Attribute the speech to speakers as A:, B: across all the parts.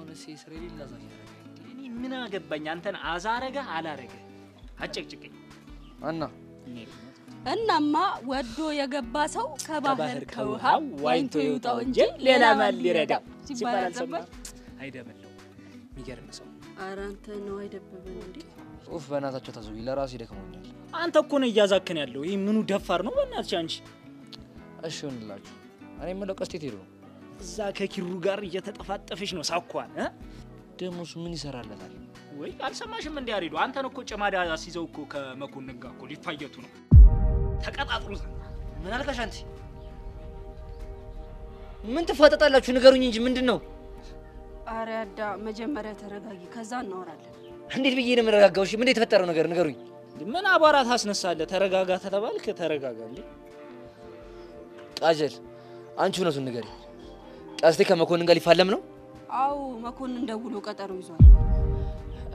A: የሆነ ሲስሬሊ ላዛኛ እኔ ምን አገባኝ አንተን አዛረገ አላረገ አጨቅጭቀኝ
B: እናማ ወዶ የገባ ሰው ከባህር ከውሃ ዋይንቶ ይውጣው እንጂ
A: ሌላ ማን ሊረዳው ሲባል ሰማ አይደበለው ሚገርም ሰው
B: አራንተ ነው አይደበበን እንዴ
C: ኡፍ በእናታቸው ታዘው ለራስ ይደክሞኛል
A: አንተ እኮ ነው ያዛከን ያለው ይሄ ምኑ ደፋር ነው በእናትሽ አንቺ
C: እሺ እንላችሁ እኔ ምለው ቀስቴት ይሉ
A: እዛ ከኪሩ ጋር እየተጠፋጠፈሽ ነው ሳኳን
C: ደሞስ ምን ይሰራለታል
A: ወይ አልሰማሽም እንዴ አሪዶ አንተን እኮ ጨማዳ አስይዘው እኮ ከመኮንን ጋር እኮ ሊፋየቱ ነው ተቀጣጥሩት
C: ምን አልካሽ አንቺ ምን ተፋጠጣላችሁ ንገሩኝ እንጂ ምንድነው
B: አሪያዳ መጀመሪያ ተረጋጊ ከዛ እናወራለን
C: እንዴት ብዬ ነው መረጋጋው እሺ ምን የተፈጠረው ነገር ንገሩኝ
A: ምን አባራት አስነሳለ ተረጋጋ ተተባልክ ተረጋጋ እንዴ
C: ቃጀል አንቺ ነው ንገሪ ቀስቴ ከመኮንን ጋር ሊፋለም ነው
B: አው መኮንን ደውሎ ቀጠሮ ይዟል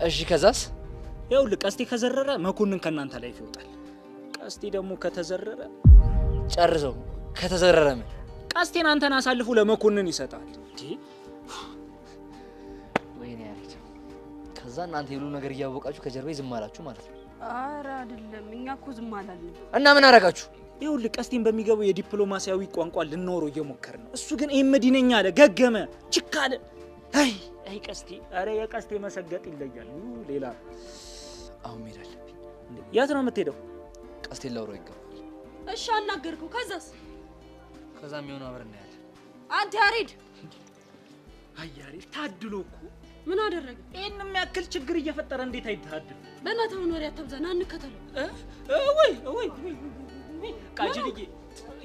C: እሺ ከዛስ
A: ይኸውልህ ቀስቴ ከዘረረ መኮንን ከናንተ ላይ ይወጣል ቀስቴ ደግሞ ከተዘረረ
C: ጨርሰው ከተዘረረ ምን
A: ቀስቴን አንተን አሳልፉ ለመኮንን ይሰጣል እንዴ
C: ወይኔ ያሪት ከዛ እናንተ ይሉ ነገር ያወቃችሁ ከጀርባዬ ዝም አላችሁ ማለት ነው
B: አራ አይደለም እኛኮ ዝም አላልን
C: እና ምን አረጋችሁ
A: ይኸውልህ ቀስቴን በሚገባው የዲፕሎማሲያዊ ቋንቋ ልንኖር እየሞከረ ነው እሱ ግን እምዲነኛ አለ ገገመ ችካለ አይ ቀስቴ አረ የቀስቴ መሰገጥ ይለያል ሌላ
C: አሁን ሄዳለብኝ
A: ያት ነው የምትሄደው
C: ቀስቴ ላውራው ይገባል
B: እሺ አናገርኩ
C: ከዛም ይሆን አብረን ያለ
B: አንተ ያሬድ
A: አይ ያሬድ ታድሎኩ
B: ምን አደረገ
A: እንም ያክል ችግር እየፈጠረ እንዴት አይታድል
B: በእናታው ኖር ያተብዛና እንከተለው
A: ወይ ቃጅልዬ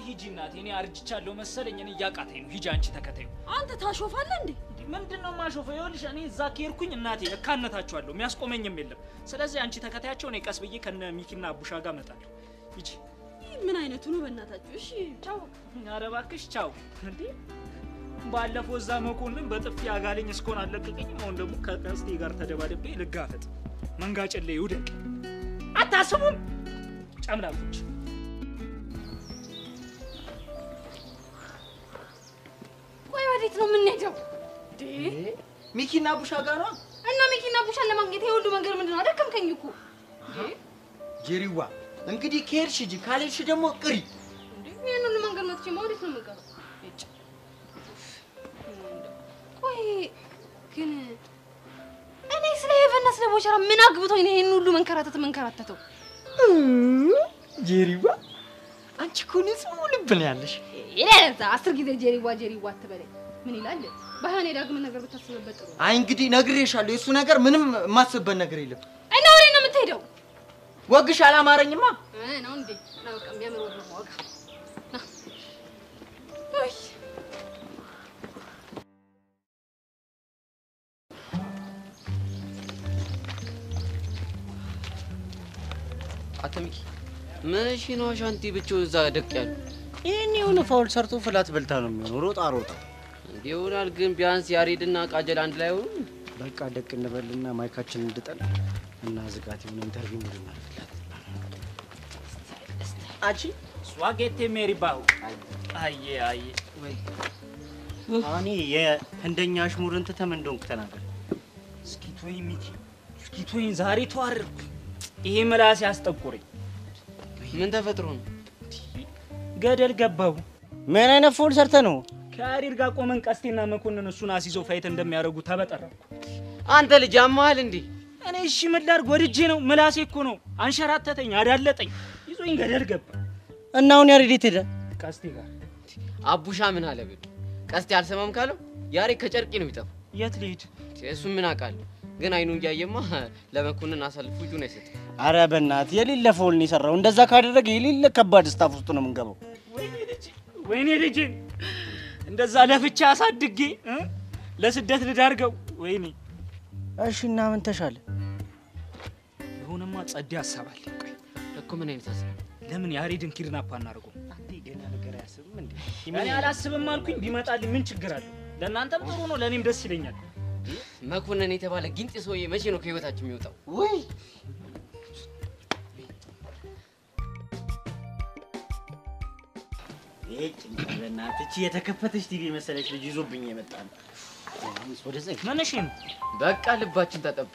A: ሂጂ እናቴ እኔ አርጅቻለሁ መሰለኝ እኔ ያቃተኝ ነው ሂጂ አንቺ ተከታዩ
B: አንተ ታሾፋለህ እንዴ
A: ምንድነው ማሾፈው ይኸውልሽ እኔ እዛ ከሄድኩኝ እናቴ እካነታቸዋለሁ የሚያስቆመኝም የለም ስለዚህ አንቺ ተከታያቸው እኔ ቀስ ብዬ ከነ ሚኪና አቡሻ ጋር መጣለሁ ሂጂ
B: ምን አይነቱ ነው በእናታችሁ እሺ ቻው
A: ኧረ እባክሽ ቻው እንዴ ባለፈው እዛ መኮንን በጥፊ አጋለኝ እስኮን አለቀቀኝም አሁን ደግሞ ከቀስቴ ጋር ተደባደቤ ልጋፈጥ መንጋጨለ ይውደቅ አታስቡም ጫምላቆች
B: ቆይ ወዴት ነው የምንሄደው
A: ሚኪና አቡሻ ጋር ነው
B: እና ሚኪና አቡሻን ለማግኘት ይሁሉ መንገድ ምንድነው አደከምከኝ እኮ
D: ጄሪዋ እንግዲህ ከሄድሽ ሂጂ ካልሄድሽ ደግሞ ቅሪ
B: እንዴ ይሄንን መንገድ ነው ትቼ ወዴት ነው የምገባው ቆይ ግን እኔ ስለ ሄቨንና ስለ ቦቸራ ምን አግብቶኝ ነው ይሄን ሁሉ መንከራተተው
D: ጄሪዋ አንቺ እኮ ንጹህ ልብ ነው ያለሽ
B: ይላልታ 10 ጊዜ ጄሪዋ አትበለኝ ምን ይላል ባሃኔ ዳግም ነገር ብታስበበት ጥሩ
D: አይ እንግዲህ ነግሬሻለሁ የሱ ነገር ምንም ማስበበት ነገር የለም
B: እና ወሬ ነው የምትሄደው
D: ወግሽ አላማረኝማ
B: ነው እንዴ ነው ቀም ያመር ወደ ወግ አይ
E: አተሚኪ ምንሽ ነው ሻንቲ ብቻ እዛ ደቅ ያሉ
F: ይሄን የሆነ ፋውል ሰርቶ ፍላት በልታ ነው የሚሆነው ሮጣ
E: ይሆናል ግን ቢያንስ ያሬድና ቃጀል አንድ ላይ ሆኑ
F: በቃ ደቅ እንበልና ማይካችን እንድጠል እና ዝጋት የሆነ ኢንተርቪው ምድናል
A: አቺ ስዋጌቴ ሜሪባው አይ
F: ወይ አኒ የህንደኛ አሽሙርን ተመንዶንክ ተናገር
A: እስኪቶይ ሚኪ እስኪቶይ ዛሬ ተዋረድኩ ይሄ ምላስ ያስጠቁረኝ
E: ምን ተፈጥሮ ነው
A: ገደል ገባው
F: ምን አይነት ፋውል ሰርተ ነው
A: ከአሪር ጋር ቆመን ቀስቴና መኮንን እሱን አስይዘው ፋይት እንደሚያደርጉ ተበጠረኩ
E: አንተ ልጅ አማል እንዴ
A: እኔ እሺ መላርግ ወድጄ ነው ምላሴ እኮ ነው አንሸራተተኝ አዳለጠኝ ይዞኝ ገደል ገባ
F: እና አሁን ያሬድ ሄደ
A: ቀስቴ ጋር
E: አቡሻ ምን አለበት ቀስቴ አልሰማም ካለው ያሬድ ከጨርቂ ነው የሚጠፋው
A: የት ልሂድ
E: እሱ ምን አቃል ግን አይኑን ያየማ ለመኮንን አሳልፉ ጁን አይሰጥ
F: አረ በእናት የሌለ ፋውል ነው የሰራው እንደዛ ካደረገ የሌለ ከባድ ስታፍ ውስጥ ነው የምንገባው
A: ወይኔ ልጅ እንደዛ ለፍቻ አሳድጌ ለስደት ልዳርገው ወይኔ
F: እሺና ምን ተሻለ
A: የሆነማ ጸዴ አሳባል ቆይ
E: እኮ ምን አይነት አሳብ
A: ለምን ያሬድን ኪድናፕ አናርገው
F: አንተ ገና ነገር ያስብም እንዴ
A: እኔ አላስብም አልኩኝ ቢመጣልኝ ምን ችግር አለው ለናንተም ጥሩ ነው ለኔም ደስ ይለኛል
E: መኮንን የተባለ ግንጥ ሰውዬ መቼ ነው ከህይወታችን የሚወጣው
D: ወይ
F: ለናት እቺ የተከፈተች ቲቪ መሰለች ልጅ ይዞብኝ የመጣ ነው ወደዛ
A: ምንሽ ነው?
E: በቃ ልባችን ተጠባ።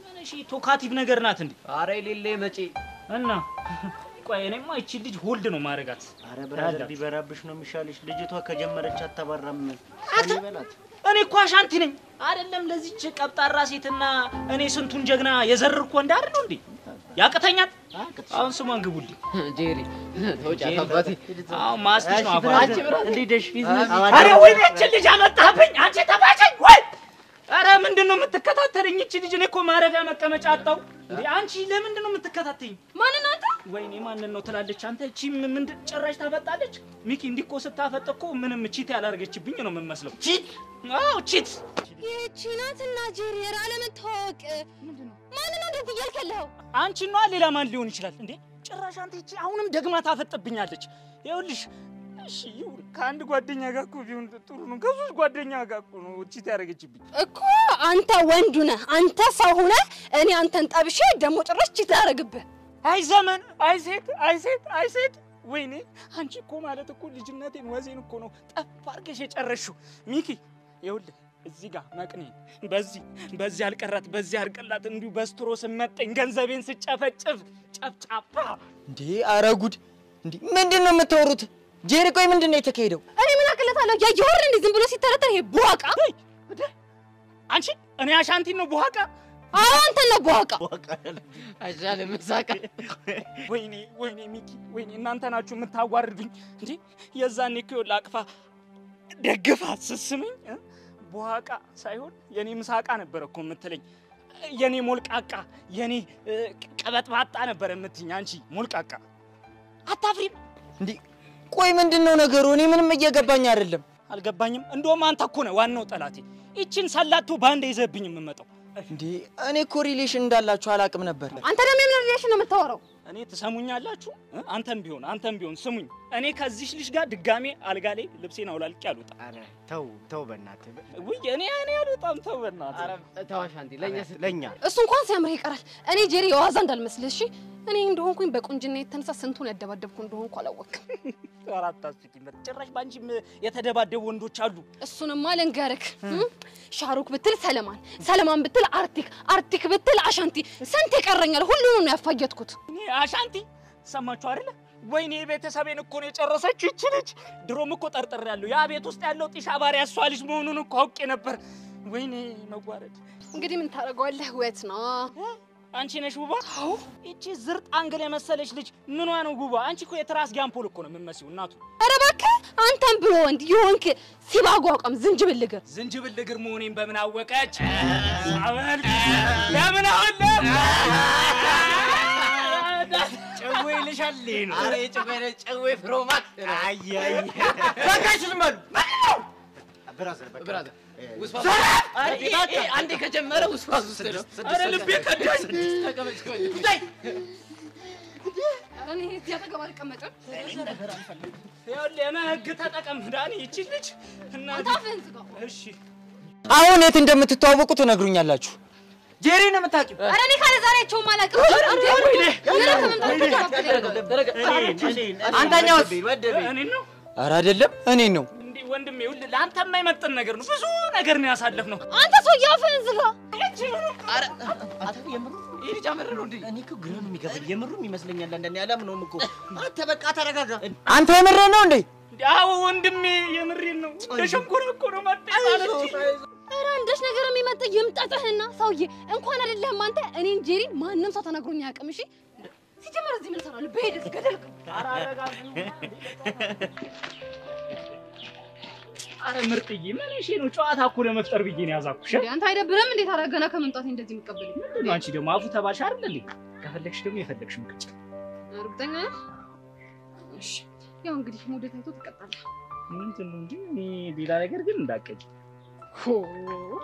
A: ምንሽ ቶካቲቭ ነገር ናት እንዴ?
E: ኧረ የሌለ መጪ
A: እና ቆይ እኔማ እቺ ልጅ ሆልድ ነው ማረጋት።
D: አረ ብራዘር ቢበራብሽ ነው የሚሻልሽ። ልጅቷ ከጀመረች አታባራም። ይበላት።
A: እኔ እኮ አሻንቲ ነኝ አይደለም ለዚች ቀብጣራ ሴትና እኔ ስንቱን ጀግና የዘርርኩ እንዳር ነው እንዴ? ያቅተኛል። አሁን ስሟን ግቡልኝ።
E: ጄሪ ተውጫት አባቴ።
A: አሁን ማስቲሽ ነው አባቴ።
E: አንቺ ብራ እንዲደሽ ቢዝነስ
A: አረ ወይኔ እቺ ልጅ አመጣብኝ። አንቺ ተባጨኝ ወይ? አረ ምንድነው የምትከታተለኝ? እቺ ልጅ እኔ እኮ ማረፊያ መቀመጫ አጣው እንዴ? አንቺ ለምንድነው የምትከታተኝ?
B: ማንን አንተ?
A: ወይኔ ማንን ነው ትላለች አንተ? እቺ ምን ጭራሽ ታፈጣለች? ሚኪ እንዲኮ ስታፈጥ እኮ ምንም ቺት ያላርገችብኝ ነው የምመስለው። ቺት? አዎ ቺት።
B: ይህቺ ናትና ጄሪ አለመታወቅ ምንድነው? ማንን ነው እንደዚህ እያልክ ያለኸው?
A: አንቺ ነው ሌላ ማን ሊሆን ይችላል እንዴ? ጭራሽ አንተ እቺ አሁንም ደግማ ታፈጥብኛለች። ይኸውልሽ እሺ ይሁን ከአንድ ጓደኛ ጋር እኮ ቢሆን ጥሩ ነው። ከሶስት ጓደኛ ጋር እኮ ነው ቺት ያደረገችብኝ
B: እኮ። አንተ ወንዱ ነህ፣ አንተ ሰው ሆነህ እኔ አንተን ጠብሼ ደግሞ ጭራሽ ቺት አደረግብህ።
A: አይ ዘመን፣ አይ ሴት፣ አይ ሴት፣ አይ ሴት። ወይኔ አንቺ እኮ ማለት እኮ ልጅነቴን ወዜን እኮ ነው ጠፍ አድርገሽ የጨረሽው። ሚኪ ይኸውልህ እዚህ ጋር መቅኔን በዚህ አልቀራት በዚህ አልቀላት እንዲሁ በስትሮ ስመጠኝ ገንዘቤን ስጨፈጭፍ ጨፍጫፋ
D: እንዴ! አረ ጉድ! እንዴ ምንድነው የምታወሩት? ጄሪ ቆይ ምንድነው የተካሄደው?
B: እኔ ምን አቅለታለሁ? ያየሁር እንዴ ዝም ብሎ ሲተረተር ይሄ ቡሃቃ።
A: አንቺ እኔ አሻንቲ ነው ቡሃቃ?
B: አዎ አንተ ነው ቡሃቃ።
E: አይዛለ መሳቃ።
A: ወይኔ ሚኪ ወይኔ እናንተ ናችሁ የምታዋርዱኝ እንዴ? የዛኔ እኮ ላቅፋ ደግፋ ስስምኝ ቡሃቃ ሳይሆን የኔ ምሳቃ ነበር እኮ የምትለኝ። የኔ ሞልቃቃ የኔ ቀበጥባጣ ነበር የምትኝ አንቺ ሞልቃቃ። አታፍሪም
D: እንዴ? ቆይ ምንድነው ነገሩ? እኔ ምንም እየገባኝ አይደለም።
A: አልገባኝም። እንደውም አንተ እኮ ነህ ዋናው ጠላቴ። እቺን ሰላቶ ባንዴ ይዘብኝ የምመጣው
D: እንዴ? እኔ እኮ ሪሌሽን እንዳላችሁ አላቅም ነበር።
B: አንተ ደግሞ የምን ሪሌሽን ነው የምታወራው?
A: እኔ ትሰሙኛላችሁ? አንተም ቢሆን ስሙኝ። እኔ ከዚህ ልጅ ጋር ድጋሜ አልጋ ላይ ልብሴን አውላልቄ አልወጣም።
F: አረ ተው በእናትህ።
A: ውይ እኔ አልወጣም። ተው በእናትህ።
E: አረ ተዋሻንቲ ለኛ
B: እሱ እንኳን ሲያምር ይቀራል። እኔ ጄሪ የዋዛ እንዳልመስልህ እሺ። እኔ እንደሆንኩኝ በቁንጅና የተነሳ ስንቱን ያደባደብኩ እንደሆንኩ አላወቅም።
A: አራት አስቂለት ጭራሽ ባንቺም የተደባደቡ ወንዶች አሉ።
B: እሱንማ ልንገርክ። ሻሩክ ብትል ሰለማን ብትል አርቲክ ብትል አሻንቲ ስንት ይቀረኛል? ሁሉንም ነው ያፋየትኩት።
A: እኔ አሻንቲ ሰማችሁ አይደለ? ወይኔ ቤተሰቤን እኮ ነው የጨረሰችው እቺ ልጅ። ድሮም እኮ ጠርጥሬያለሁ ያ ቤት ውስጥ ያለው ጢሻ ባሪያ እሷ ልጅ መሆኑን እኮ አውቄ ነበር። ወይኔ መዋረድ።
B: እንግዲህ ምን ታደርገዋለህ? ወት ነው
A: አንቺ ነሽ ውባ? አዎ እቺ ዝርጥ አንገል የመሰለች ልጅ ምኗ ነው ውባ? አንቺ እኮ የትራስ ጋምፖል እኮ ነው የምትመስዪው እናቱ።
B: ኧረ እባክህ አንተም ብሎ ወንድ ይሆንክ ሲባጓቋም ዝንጅብል እግር
A: መሆኔን በምን አወቀች? አወል ለምን አወለ
D: ጨዌ ልሻል ነው።
E: አረ ጨዌ ፍሮማክ
D: አይ በቃሽ ዝም በሉ።
F: ብራዘር
E: ውስፋ አንዴ ከጀመረ ውስፋ ውስጥ ነው።
A: አረ ልቤ ከዳኝ።
E: ተቀመጭ
B: እኔ ያጠገብ አልቀመጥም።
A: ይኸውልህ የመህግ ተጠቀም ዳኒ። ይቺ ልጅ እናንተ እሺ
D: አሁን የት እንደምትተዋወቁ ትነግሩኛላችሁ። ጄሪ ነው የምታውቂው?
B: አረ እኔ ካለ ዛሬ ቸው ማላቀም።
D: አንተኛው
A: እኔ ነው?
D: አረ አይደለም እኔ ነው።
A: እንዴ ወንድሜ ይኸውልህ ለአንተ የማይመጥን ነገር ነው። ብዙ ነገር ነው ያሳለፍነው።
B: አንተ ሰው ያፈን ዝጋ።
E: አረ አታ የምሩ ይሄ ጃመረ ነው እንዴ?
D: እኔ እኮ ግራ ነው የሚገባኝ። የምሩም ይመስለኛል አንደኛ አላምነውም እኮ። አንተ በቃ ተረጋጋ።
C: አንተ የምሬን ነው እንዴ?
A: አዎ ወንድሜ የምሬን ነው። ለሸንኮራ እኮ ነው ማለት
B: ኧረ አንደሽ ነገር የሚመጣ ይምጣጥህና ሰውዬ እንኳን አይደለም አንተ እኔን ጄሪን ማንንም ሰው ተናግሮኝ አያውቅም። እሺ ሲጀመር እዚህ ምን ሰራለሁ? በሄደስ ገደልክ።
A: አረ ምርጥዬ ምን እሺ ነው? ጨዋታ እኮ ለመፍጠር ብዬ ነው ያዛኩሽ።
B: አንተ አይደብርም እንዴ? ታዲያ ገና ከመምጣቴ እንደዚህ የምትቀበለኝ
A: ምንድነው? አንቺ ደግሞ አፉ ተባልሽ አይደል እንዴ? ከፈለግሽ ደግሞ የፈለግሽው ምቅጭ።
B: እርግጠኛ ነህ? እሺ ያው እንግዲህ ሞዴል ታይቶ ትቀጣለህ።
A: ምንድነው እንዴ? እኔ ሌላ ነገር ግን እንዳቀጭ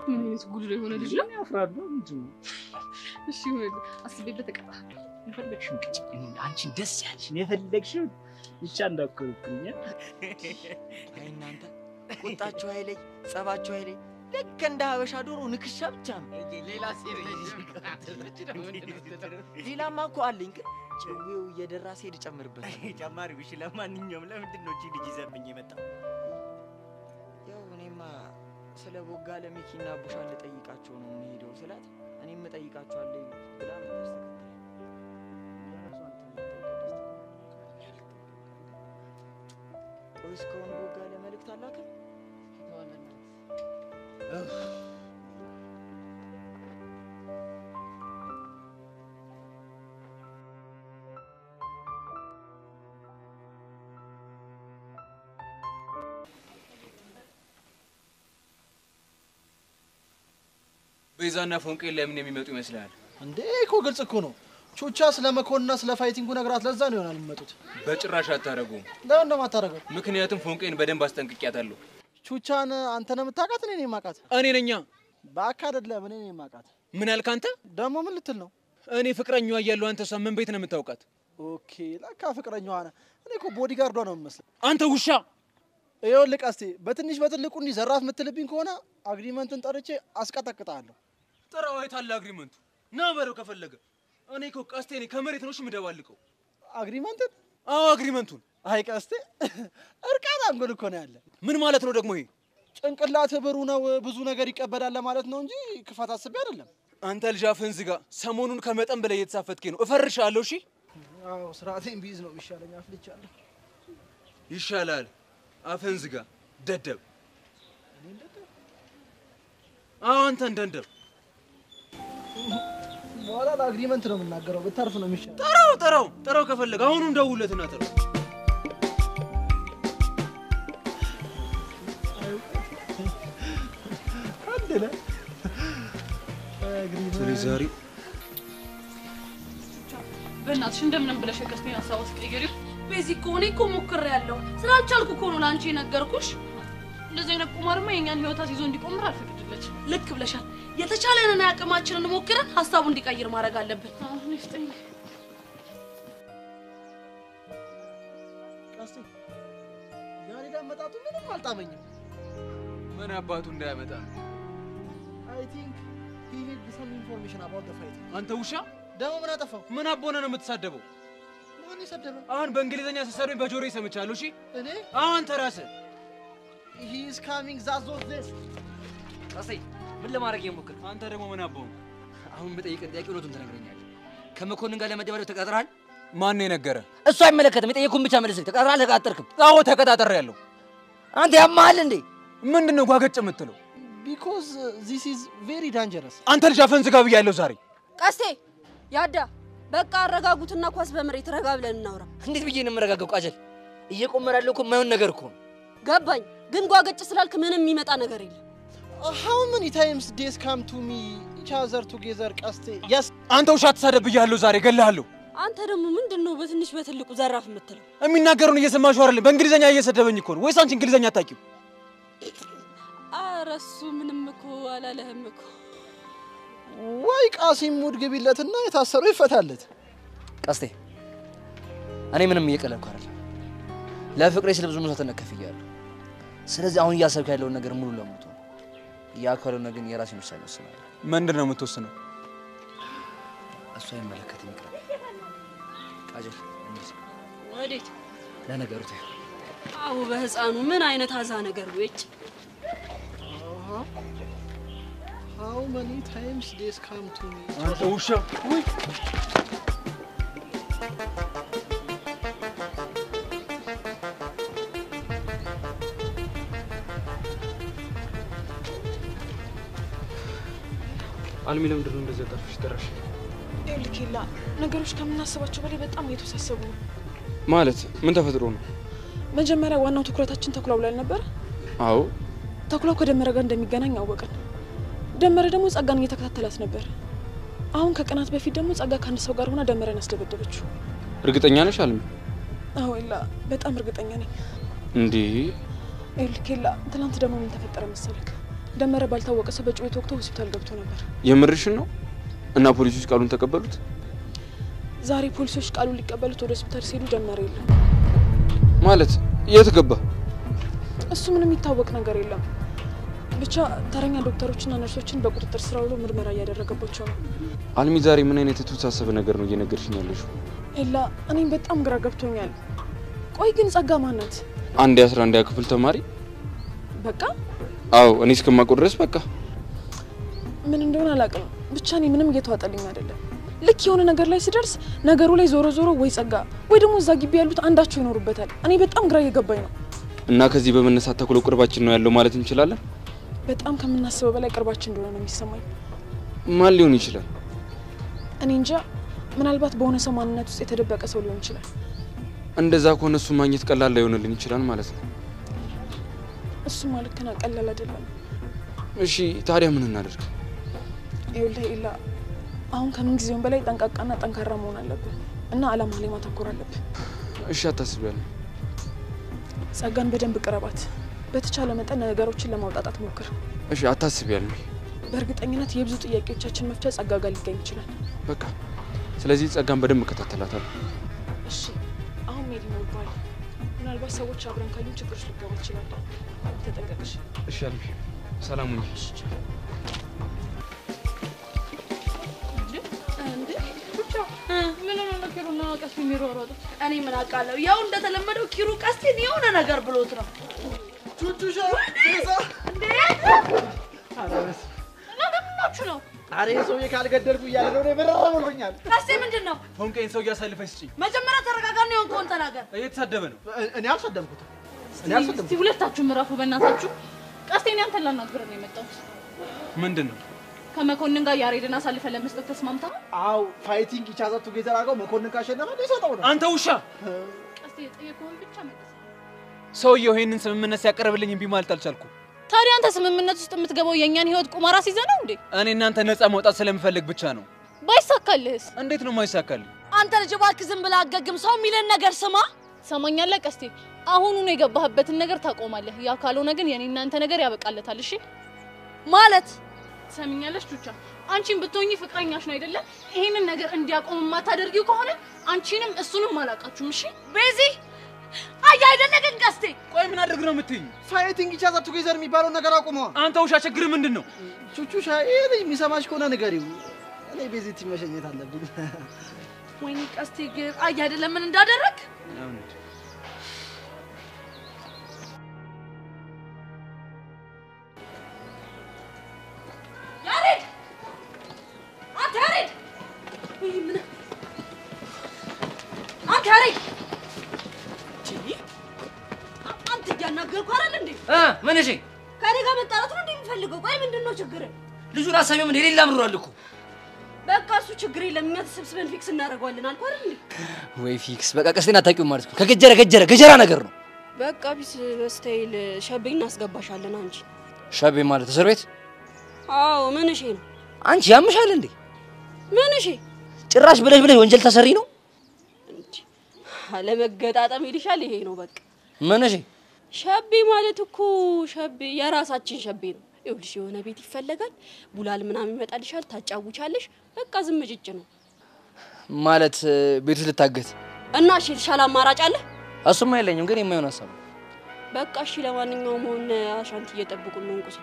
B: ምን አይነት ጉድ ነው የሆነ ልጅ ነው?
A: ያፍራሉ እንዴ?
B: እሺ ይሁን አስቤበት ተቀጣለህ።
A: የፈለግሽው ምቅጭ። እኔ አንቺን ደስ ያለሽ የፈለግሽው ብቻ እንዳትኮርኩኝ።
D: አይ እናንተ ቁጣችሁ አይለይ፣ ጸባችሁ አይለይ። ልክ እንደ ሀበሻ ዶሮ ንክሻ ብቻ ነው።
E: ሌላ ሲሪየስ
D: ሌላማ እኮ አለኝ ግን ጭዌው እየደራ ሲሄድ ጨምርበታል።
F: ጨማሪው እሺ። ለማንኛውም ለምንድን ነው እቺ ልጅ ይዘብኝ የመጣው?
D: ያው እኔማ ስለ ቦጋለ ሚኪና ቡሻ ልጠይቃቸው ነው የምሄደው ስላት እኔም እጠይቃቸዋለሁ ብላ መለስ ቆይ እስካሁን ቦጋለ መልእክት አላከም?
G: ቤዛና ፎንቄ ለምን የሚመጡ ይመስላል
H: እንዴ? እኮ ግልጽ እኮ ነው። ቹቻ ስለ መኮንና ስለ ፋይቲንጉ ነግራት ለዛ ነው ይሆናል የሚመጡት።
G: በጭራሽ አታረጉም።
H: ለምን ነው ማታረገው?
G: ምክንያቱም ፎንቄን በደንብ አስጠንቅቂያታለሁ።
H: ቹቻን አንተ ነው የምታውቃት? እኔ ነኝ የማውቃት።
G: እኔ ነኛ።
H: ባካ አይደለም እኔ ነኝ የማውቃት።
G: ምን አልክ አንተ?
H: ደግሞ ምን ልትል ነው?
G: እኔ ፍቅረኛዋ እያለሁ አንተ እሷ ምን ቤት ነው የምታውቃት?
H: ኦኬ ለካ ፍቅረኛዋ ነህ። እኔ እኮ ቦዲጋርዷ ነው የምመስለው።
G: አንተ ውሻ!
H: ይኸውልህ ቀስቴ፣ በትንሽ በትልቁ እንዲህ ዘራፍ የምትልብኝ ከሆነ አግሪመንትን ጠርቼ አስቀጠቅጣለሁ።
G: ጥራው። አይታለ አግሪመንቱ ና በለው ከፈለገ። እኔ እኮ ቀስቴ ነኝ ከመሬት ነው የምደባልቀው።
H: አግሪመንትን?
G: አዎ አግሪመንቱን።
H: አይ ቀስቴ እርቃን አንጎል እኮ ነው ያለ።
G: ምን ማለት ነው ደግሞ ይሄ?
H: ጭንቅላት ብሩ ነው ብዙ ነገር ይቀበላል ማለት ነው እንጂ ክፋት አስቤ አይደለም።
G: አንተ ልጅ አፍህን ዝጋ። ሰሞኑን ከመጠን በላይ እየተሳፈጥከኝ ነው። እፈርሻለሁ። እሺ?
H: አዎ ስርዓቴን ቢይዝ ነው የሚሻለኝ። አፍልቻለሁ።
G: ይሻላል። አፍህን ዝጋ ደደብ። አዎ አንተ እንደንደብ።
H: በኋላ ለአግሪመንት ነው የምናገረው። ብታርፍ ነው የሚሻለው።
G: ጥራው ከፈለገ አሁኑ እንደውለትና ጥራው።
H: አንደለ አግሪመንት
G: ዛሬ
B: በእናትሽ እንደምንም ብለሽ ከስሜን ሀሳብ አስቀይሪው። በዚህ እኮ እኔ እኮ ሞክሬያለሁ። ስላልቻልኩ እኮ ነው ለአንቺ የነገርኩሽ። እንደዚህ አይነት ቁማርማ የኛን ህይወታት ይዞ እንዲቆምር አልፈቅድለች። ልክ ብለሻል። የተቻለንን አቅማችንን ሞክረን ሀሳቡ እንዲቀይር ማድረግ አለብን። አሁን ይስጠኝ።
H: ቀስቴ ዛሬ ዳመጣቱ ምንም አልጣመኝም።
G: ምን አባቱ እንዳያመጣ።
H: I think he needs some information about the fight.
G: አንተ ውሻ!
H: ደግሞ ምን አጠፋው?
G: ምን አቦና ነው የምትሳደበው?
H: ማን ይሰደበ?
G: አሁን በእንግሊዘኛ ስትሰሩኝ በጆሮዬ ሰምቻለሁ። እሺ?
H: እኔ?
G: አዎ አንተ ራስህ።
H: He is coming zazo this.
C: ቀስቴ ምን ለማድረግ የሞከርክ?
G: አንተ ደግሞ ምን አቦን?
C: አሁን በጠይቀን ጥያቄ እውነቱን ትነግረኛለህ። ከመኮንን ጋር ለመደባደብ ተቀጣጥረሃል?
G: ማን ነው የነገረ?
C: እሱ አይመለከትም። የጠየኩህን ብቻ መልስልኝ። ተቀጣጥረሃል? ተቀጣጠርክም?
G: አዎ ተቀጣጥሬያለሁ።
C: አንተ ያማሃል እንዴ?
G: ምንድነው ጓገጭ የምትለው?
H: Because this is very dangerous.
G: አንተ ልጅ አፈን ዝጋ ብያለሁ ዛሬ።
B: ቀስቴ ያዳ በቃ አረጋጉትና ኳስ በመሬት ረጋ ብለን እናውራ።
C: እንዴት ብዬ ነው የምረጋጋው? ቃጀል እየቆመረ ያለው እኮ የማይሆን ነገር እኮ ነው።
B: ገባኝ፣ ግን ጓገጭ ስላልክ ምንም የሚመጣ ነገር የለም።
H: How many times days come to me each other together ቀስቴ? Yes.
G: አንተ ውሻ አትሳደብ ብያለሁ ዛሬ እገልሃለሁ።
B: አንተ ደግሞ ምንድነው በትንሽ በትልቁ ዘራፍ የምትለው?
G: የሚናገሩን እየሰማሽው አይደል? በእንግሊዘኛ እየሰደበኝ እኮ ነው። ወይስ አንቺ እንግሊዘኛ አታውቂው?
B: ኧረ እሱ ምንም እኮ አላለህም እኮ።
H: ወይ ቃሲም ሙድ ግቢለትና የታሰረው ይፈታለት።
C: ቀስቴ እኔ ምንም እየቀለድኩ አይደለም። ለፍቅሬ ስለ ብዙ መስዋዕትነት ከፍያለሁ። ስለዚህ አሁን እያሰብክ ያለውን ነገር ሙሉ ለሙሉ ያ ካልሆነ ግን የራሴን ውሳኔ ወስናለሁ።
G: ምንድን ነው የምትወስነው?
C: እሱ አይመለከትም። ይቅር ቃጀል እንዴ?
B: ወዴት?
C: ለነገሩ ተይ።
B: አው በህፃኑ ምን አይነት አዛ ነገር ወጭ?
H: How many times days come to me?
G: አንተ ውሻ! አልሚ ለምንድን ነው እንደዚህ ጠርፍሽ ጠራሽ?
I: ይልኪላ ነገሮች ከምናስባቸው በላይ በጣም እየተወሳሰቡ ነው።
G: ማለት ምን ተፈጥሮ ነው?
I: መጀመሪያ ዋናው ትኩረታችን ተኩላው ላይ ነበር።
G: አዎ
I: ተኩላው ከደመረ ጋር እንደሚገናኝ አወቀን። ደመረ ደግሞ ጸጋን እየተከታተላት ነበር። አሁን ከቀናት በፊት ደግሞ ጸጋ ከአንድ ሰው ጋር ሆና ደመረን አስደበደበችው።
G: እርግጠኛ ነሽ አልሚ?
I: አዎ ይላ በጣም እርግጠኛ ነኝ።
G: እንዴ
I: ይልኪላ ትናንት ደግሞ ምን ተፈጠረ መሰለክ? ደመረ ባልታወቀ ሰው በጩቤ ተወግቶ ሆስፒታል ገብቶ ነበር።
G: የምርሽን ነው? እና ፖሊሶች ቃሉን ተቀበሉት?
I: ዛሬ ፖሊሶች ቃሉን ሊቀበሉት ወደ ሆስፒታል ሲሄዱ ደመረ የለም።
G: ማለት የት ገባ?
I: እሱ ምንም የሚታወቅ ነገር የለም። ብቻ ተረኛ ዶክተሮችና ነርሶችን በቁጥጥር ስር አውሎ ምርመራ እያደረገባቸው ነው።
G: አልሚ ዛሬ ምን አይነት የተወሳሰበ ነገር ነው እየነገርሽኝ ያለሽው?
I: ኤላ እኔም በጣም ግራ ገብቶኛል። ቆይ ግን ጸጋ ማናት?
G: አንድ የ11ኛ ክፍል ተማሪ።
I: በቃ
G: አዎ እኔ እስከማውቀው ድረስ በቃ
I: ምን እንደሆነ አላውቅም። ብቻ እኔ ምንም እየተዋጠልኝ አይደለም። ልክ የሆነ ነገር ላይ ሲደርስ ነገሩ ላይ ዞሮ ዞሮ ወይ ጸጋ ወይ ደግሞ እዛ ግቢ ያሉት አንዳቸው ይኖሩበታል። እኔ በጣም ግራ እየገባኝ ነው።
G: እና ከዚህ በመነሳት ተኩሎ ቅርባችን ነው ያለው ማለት እንችላለን?
I: በጣም ከምናስበው በላይ ቅርባችን እንደሆነ ነው የሚሰማኝ።
G: ማን ሊሆን ይችላል?
I: እኔ እንጃ። ምናልባት በሆነ ሰው ማንነት ውስጥ የተደበቀ ሰው ሊሆን ይችላል።
G: እንደዛ ከሆነ እሱ ማግኘት ቀላል ላይሆንልን ይችላል ማለት ነው።
I: እሱ ማለት ከና ቀላል አይደለም።
G: እሺ ታዲያ ምን እናደርግ?
I: ይኸውልህ ኢላ፣ አሁን ከምን ጊዜውም በላይ ጠንቃቃና ጠንካራ መሆን አለብን እና አላማ ላይ ማተኮር አለብን።
G: እሺ አታስቢያለሁ።
I: ጸጋን በደንብ ቅረባት። በተቻለ መጠን ነገሮችን ለማውጣጣት ሞክር።
G: እሺ አታስቢያለሁ።
I: በእርግጠኝነት የብዙ ጥያቄዎቻችን መፍትሄ ጸጋ ጋር ሊገኝ ይችላል።
G: በቃ ስለዚህ ጸጋን በደንብ እከታተላታለሁ።
I: እሺ አሁን ሜዲ ነው ባል። ምናልባት ሰዎች አብረን ካዩ ችግሮች ሊገባ ይችላል። ተጠንቀቅሽ።
G: እሺ አልቢ ሰላም ሁኚ።
B: እኔ ምን አውቃለሁ? ያው እንደተለመደው ኪሩ ቀስቴን የሆነ ነገር ብሎት ነው።
H: ቹቹሻ ቤዛ
B: እንዴ
H: አረስ
B: ለምናችሁ ነው?
H: አሬ ሰውዬ ካልገደልኩ እያለ ነው ብረራ ብሎኛል።
B: ቀስቴ ምንድነው?
G: ፎንቄን ሰው ያሳልፈኝ ስጪኝ።
B: መጀመሪያ ተረጋጋና የሆንከውን ተናገር።
G: እየተሳደበ ነው።
H: እኔ አልሰደብኩትም።
B: እስቲ ሁለታችሁ ምራፉ በእናታችሁ። ቀስቴን ያንተን ላናግረን ነው የመጣሁት።
G: ምንድነው?
B: ከመኮንን ጋር ያሬድን አሳልፈ ለመስጠት ተስማምተሃል?
H: አው ፋይቲንግ ይቻዛቱ ጌታራጋው መኮንን ካሸነፈ ይሰጣው ነው።
G: አንተ ውሻ!
B: ቀስቴ ጠየቀውን ብቻ መልስ።
G: ሰውየው ይሄንን ስምምነት ሲያቀርብልኝ እምቢ ማለት አልቻልኩም።
B: ታዲያ አንተ ስምምነት ውስጥ የምትገባው የኛን ህይወት ቁማራ ሲዘህ ነው እንዴ?
G: እኔ እናንተ ነፃ መውጣት ስለምፈልግ ብቻ ነው።
B: ባይሳካልህስ?
G: እንዴት ነው የማይሳካልኝ?
B: አንተ ልጅ እባክህ ዝም ብለህ አገግም። ሰው የሚለን ነገር ስማ። ሰማኛለህ ቀስቴ? አሁኑኑ የገባህበትን ነገር ታቆማለህ። ያ ካልሆነ ግን የኔ እናንተ ነገር ያበቃለታል። እሺ ማለት ሰሚኛለሽ ቹቻ? አንቺን ብትሆኚ ፍቅረኛሽ ነው አይደለ? ይሄንን ነገር እንዲያቆም ማታደርጊው ከሆነ አንቺንም እሱንም አላቃችሁም። እሺ ቤዚ አይ አይደለ ግን ቀስቴ?
G: ቆይ ምን አድርግ ነው የምትይኝ?
H: ፋይቲንግ ይቻዛቱ ጌዘር የሚባለው ነገር አቁመዋ።
G: አንተ ውሻ ችግር ምንድነው?
H: ቹቹሻ ይሄ ልጅ የሚሰማሽ ከሆነ ንገሪው። እኔ ቤዚቲ መሸኘት አለብኝ።
B: ወይኔ ቀስቴ ግን አይ አይደለ ምን እንዳደረክ?
C: ምን እሺ?
B: ከኔ ጋር መጣላት ነው እንደሚፈልገው? ቆይ ምንድነው ችግር?
C: ልጁን አሰሚም እንደ ሌላ ምሩራል እኮ።
B: በቃ እሱ ችግር የለም። እኛ ተሰብስበን ፊክስ እናደርገዋለን አልኩ አይደል እንዴ?
C: ወይ ፊክስ በቃ ቀስቴን አታውቂውም ማለት ነው። ከገጀራ ነገር ነው።
B: በቃ ቢስ በስታይል ሸቤ እናስገባሻለን። አንቺ
C: ሸቤ ማለት እስር ቤት?
B: አዎ ምን እሺ ነው?
C: አንቺ ያምሻል እንዴ?
B: ምን እሺ?
C: ጭራሽ ብለሽ ወንጀል ተሰሪ ነው
B: እንዴ? አለመገጣጠም ይልሻል። ይሄ ነው በቃ።
C: ምን እሺ?
B: ሸቤ ማለት እኮ ሸቤ የራሳችን ሸቤ ነው። ይኸውልሽ የሆነ ቤት ይፈለጋል፣ ቡላል ምናምን ይመጣልሻል፣ ታጫውቻለሽ። በቃ ዝም ጭጭ ነው
C: ማለት። ቤቱ ልታገት
B: እና እሺ የተሻለ አማራጭ አለ?
C: እሱማ የለኝም፣ ግን የማይሆን ሀሳብ ነው።
B: በቃ እሺ ለማንኛውም ሆነ አሻንት እየጠብቁን ነው። እንቁስ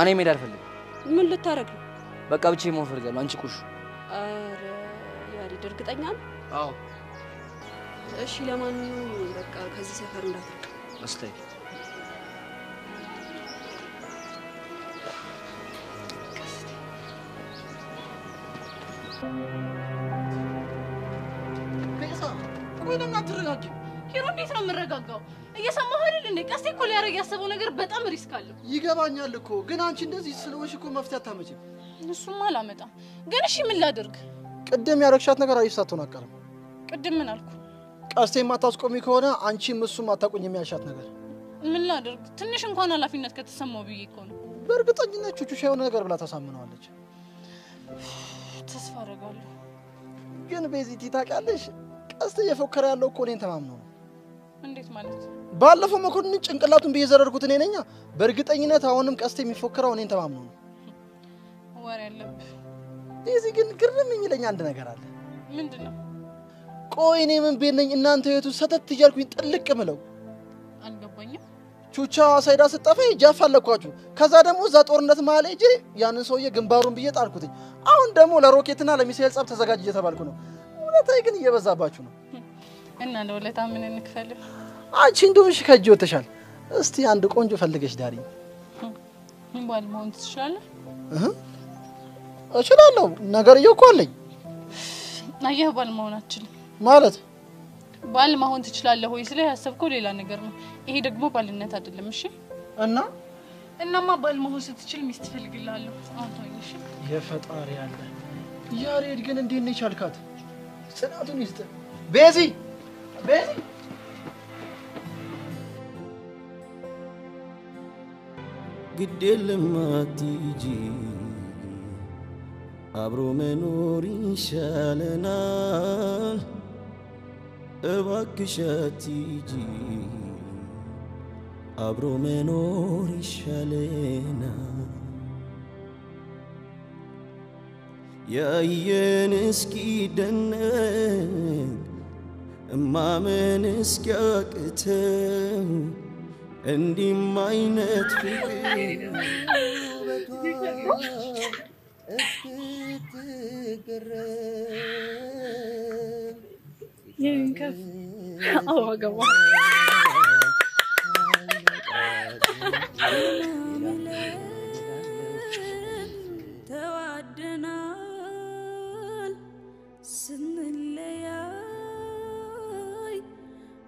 C: እኔ መሄድ አልፈልግም።
B: ምን ልታረግ ነው?
C: በቃ ብቻዬን መሆን እፈልጋለሁ። አንቺ ቁሽ።
B: አረ ያሬድ እርግጠኛ ነህ?
C: አዎ።
B: እሺ ለማንኛውም በቃ ከዚህ ሰፈር እንዳትርቅ።
C: አስተይ
H: ቆይ ለምን አትረጋጊ?
B: ኪሩ እንዴት ነው የምረጋጋው? እየሰማሁ አይደል እንዴ? ቀስቴ እኮ ሊያረግ ያሰበው ነገር በጣም ሪስክ አለው።
H: ይገባኛል እኮ ግን አንቺ እንደዚህ ስለሆንሽ እኮ መፍትሄ አታመጪም።
B: እሱማ አላመጣም። ግን እሺ ምን ላድርግ?
H: ቅድም ያረግሻት ነገር አሪፍ ሳትሆን አቀረም።
B: ቅድም ምን አልኩ?
H: ቀስቴ የማታስቆሚ ከሆነ አንቺም እሱም አታቆኝ የሚያሻት ነገር።
B: ምን ላድርግ? ትንሽ እንኳን ኃላፊነት ከተሰማው ብዬ እኮ ነው።
H: በእርግጠኝነት ቹቹሻ የሆነ ነገር ብላ ታሳምነዋለች።
B: ተስፋ አደርጋለሁ።
H: ግን ቤዚቲ ታውቂያለሽ፣ ቀስቴ እየፎከረ ያለው እኮ እኔን ተማምኖ ነው።
B: እንዴት ማለት?
H: ባለፈው መኮንን ጭንቅላቱን በየዘረርኩት እኔ ነኝ። በእርግጠኝነት አሁንም ቀስቴ የሚፎከረው እኔን ተማምኖ ነው።
B: ወሬ አለብህ።
H: ቤዚ ግን ግርም የሚለኝ አንድ ነገር አለ።
B: ምንድነው?
H: ቆይ እኔ ምን ቤት ነኝ እናንተ የቱ ሰተት እያልኩኝ ጥልቅ ምለው?
B: አልገባኝም።
H: ቹቻ ሳይዳ ስጠፋ ጃፍ አለኳችሁ። ከዛ ደግሞ እዛ ጦርነት መሀል ሄጄ ያንን ሰውዬ ግንባሩን ብዬ ጣልኩትኝ። አሁን ደግሞ ለሮኬትና ለሚሳኤል ጸብ ተዘጋጅ እየተባልኩ ነው። ውለታዬ ግን እየበዛባችሁ ነው።
B: እና ለውለታ ምን እንክፈልህ?
H: አንቺ እንደሆንሽ ከእጅ ወጥተሻል። እስቲ አንድ ቆንጆ ፈልገሽ ዳሪ።
B: ባል መሆን ትችላለህ?
H: እችላለሁ። ነገርየው እኮ አለኝ።
B: አየህ ባል መሆን አትችልም
H: ማለት
B: ባል መሆን ትችላለህ ወይ ስለ ያሰብከው ሌላ ነገር ነው። ይሄ ደግሞ ባልነት አይደለም። እሺ እናማ ባል መሆን ስትችል ሚስት ትፈልግልሃለሁ። አሁን እሺ
H: የፈጣሪ ያለ ያሬድ ግን እንዴት ነው ይቻልካት? ጽናቱን ይስጥ። ቤዚ
J: ግድ የለም አትሂጂ አብሮ መኖር ይሻለናል እባክሽ አትሂጂ አብሮ መኖር ይሻለናል ያየን እስኪደነቅ እማመን እስኪያቅተው እንዲህም አይነት ፍቅር
B: ይንከፍ አዋገባ
K: ተዋደናል ስንለያይ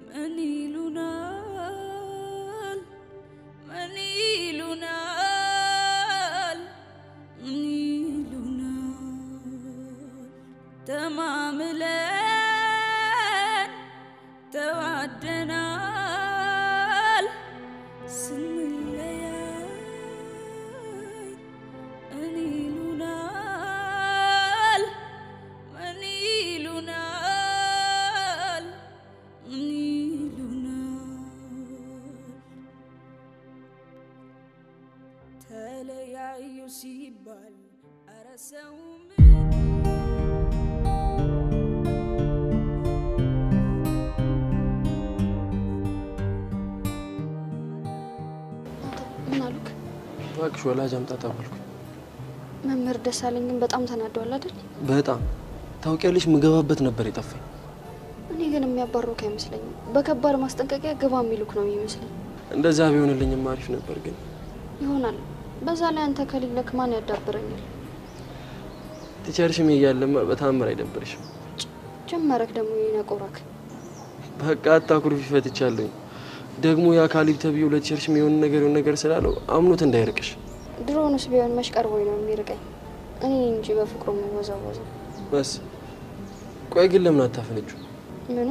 K: ምን ይሉናል ተማምለን ተዋደናል ስንለያይ ምን ይሉናል ተለያዩ ሲባል ኧረ ሰው
L: ምን አሉክ?
E: እባክሽ ወላጅ አምጣ ተባልኩ።
L: መምህር ደሳለኝን በጣም ተናደዋል አይደል?
E: በጣም ታውቂያለሽ፣ ምገባበት ነበር የጠፋኝ።
L: እኔ ግን የሚያባርሩክ አይመስለኝም። በከባድ ማስጠንቀቂያ ግባ የሚሉክ ነው የሚመስለኝ።
E: እንደዛ ቢሆንልኝም አሪፍ ነበር ግን
L: ይሆናል። በዛ ላይ አንተ ከሌለክ ማን ያዳብረኛል?
E: ቲቸርሽም እያለማ በታምር አይደብርሽም።
L: ጀመረክ ደግሞ ይነቆራክ።
E: በቃ አታኩርፊ፣ ፈትቻለሁ። ደግሞ ያ ካሊብ ተብዬው ለቲቸርሽም የሆነ ነገር ስላለው አምኖት እንዳይርቅሽ።
L: ድሮውንስ ቢሆን መሽቀርቦኝ ነው የሚርቀኝ እኔ እንጂ በፍቅሩ መወዛወዝ።
E: በስ ቆይ ግን ለምን አታፈነጁ?
L: ምኑ?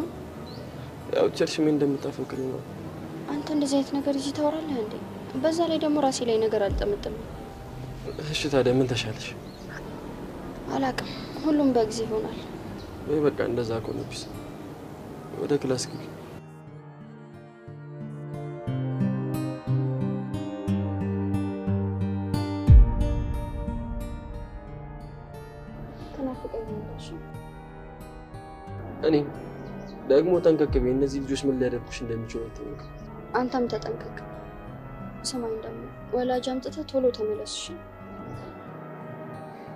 E: ያው ቲቸርሽም እንደምታፈቅሪ ነው።
L: አንተ እንደዚህ አይነት ነገር እዚህ ታወራለህ እንዴ? በዛ ላይ ደግሞ ራሴ ላይ ነገር አልጠመጥም።
E: እሺ ታዲያ ምን ተሻለሽ?
L: አላቅም፣ ሁሉም በጊዜ ይሆናል።
E: ወይ በቃ እንደዛ ከሆነብሽ ወደ ክላስ ግቢ። እኔ ደግሞ ጠንቀቅቤ እነዚህ ልጆች ምን ሊያደርጉሽ እንደሚችሉ አታውቅ።
L: አንተም ተጠንቀቅ። ሰማኝ ደግሞ ወላጅ አምጥተህ ቶሎ ተመለስ።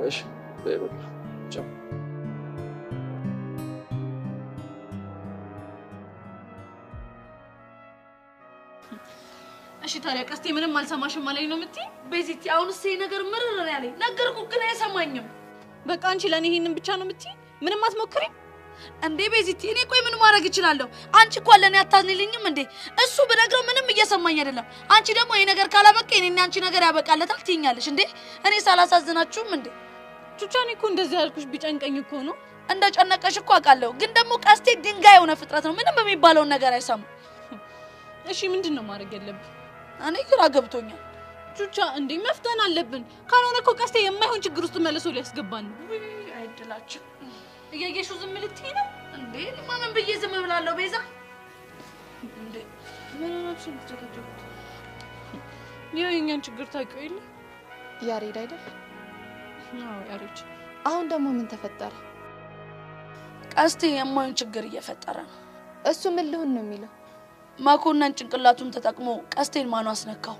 E: እሺ በቃ ቻው።
B: እሺ ታዲያ ቀስቴ ምንም አልሰማሽም ማለት ነው የምትይ? ቤዚቲ አሁንስ ይሄ ነገር ምርር ያለኝ ነገርኩህ ግን አይሰማኝም። በቃ አንቺ ለኔ ይሄንን ብቻ ነው የምትይ? ምንም አትሞክሪም እንዴ ቤዚቲ? እኔ ቆይ ምን ማድረግ እችላለሁ? አንቺ እኮ ለኔ አታዝኒልኝም እንዴ? እሱ ብነግረው ምንም እየሰማኝ አይደለም። አንቺ ደግሞ ይሄ ነገር ካላበቃ እኔና አንቺ ነገር ያበቃለታል ትይኛለሽ እንዴ? እኔ ሳላሳዝናችሁም እንዴ? ቹቻኔ እኮ እንደዚህ ያልኩሽ ቢጨንቀኝ እኮ ነው። እንደ ጨነቀሽ እኮ አውቃለሁ፣ ግን ደግሞ ቀስቴ ድንጋይ የሆነ ፍጥረት ነው። ምንም የሚባለውን ነገር አይሰማም። እሺ ምንድነው ማድረግ ያለብኝ? እኔ ግራ ገብቶኛል። ቹቻ እንዴ መፍተን አለብን። ካልሆነ እኮ ቀስቴ የማይሆን ችግር ውስጥ መልሶ ሊያስገባን ነው። አይደላችሁ እያየሽው ዝም ልትይ ነው እንዴ? ማንን ብዬ ዝም ብላለሁ? ቤዛ እንዴ ምን ሆነሽ ልትጨቀጨቁት? የኛን ችግር ታውቂው የለ?
I: ያሬድ አይደል?
B: አዎ ያሬድ።
I: አሁን ደግሞ ምን ተፈጠረ?
B: ቀስቴ የማይሆን ችግር እየፈጠረ ነው።
I: እሱ ምን ልሁን ነው የሚለው?
B: ማኮነን ጭንቅላቱን ተጠቅሞ ቀስቴን ማኑ አስነካው።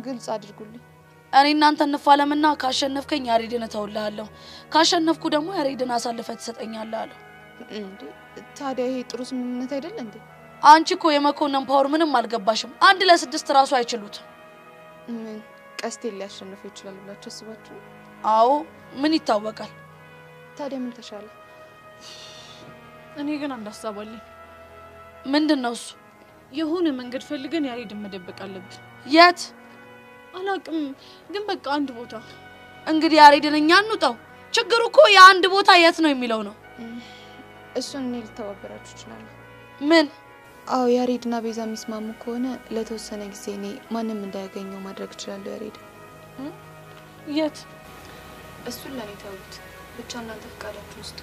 I: ግልጽ አድርጉልኝ።
B: እኔ እናንተ እንፋለምና ካሸነፍከኝ ያሬድን እተውልሃለሁ፣ ካሸነፍኩ ደግሞ ያሬድን አሳልፈህ ትሰጠኛለህ አለው።
I: እንዴ ታዲያ ይሄ ጥሩ ስምምነት አይደል እንዴ?
B: አንቺ እኮ የመኮነን ፓወር ምንም አልገባሽም። 1 ለ6 ራሱ አይችሉትም።
I: ምን
M: ቀስቴን ሊያሸንፈው ይችላል ብላችሁ አስባችሁ?
B: አዎ ምን ይታወቃል?
M: ታዲያ ምን ተሻለ?
I: እኔ ግን አንድ ሀሳብ አለኝ።
B: ምንድነው እሱ?
I: የሆነ መንገድ ፈልገን ያሬድን መደበቅ አለብን።
B: የት?
I: አላውቅም፣ ግን በቃ አንድ ቦታ።
B: እንግዲህ ያሬድን እኛ እንውጣው። ችግሩ እኮ የአንድ ቦታ የት ነው የሚለው ነው።
M: እሱን እኔ ልተባበራችሁ እችላለሁ።
B: ምን?
M: አዎ ያሬድና ቤዛ የሚስማሙ ከሆነ ለተወሰነ ጊዜ እኔ ማንም እንዳያገኘው ማድረግ እችላለሁ። ያሬድ
I: የት?
M: እሱን ለኔ ተውት። ብቻ እናንተ ፈቃዳችሁ ውስጥ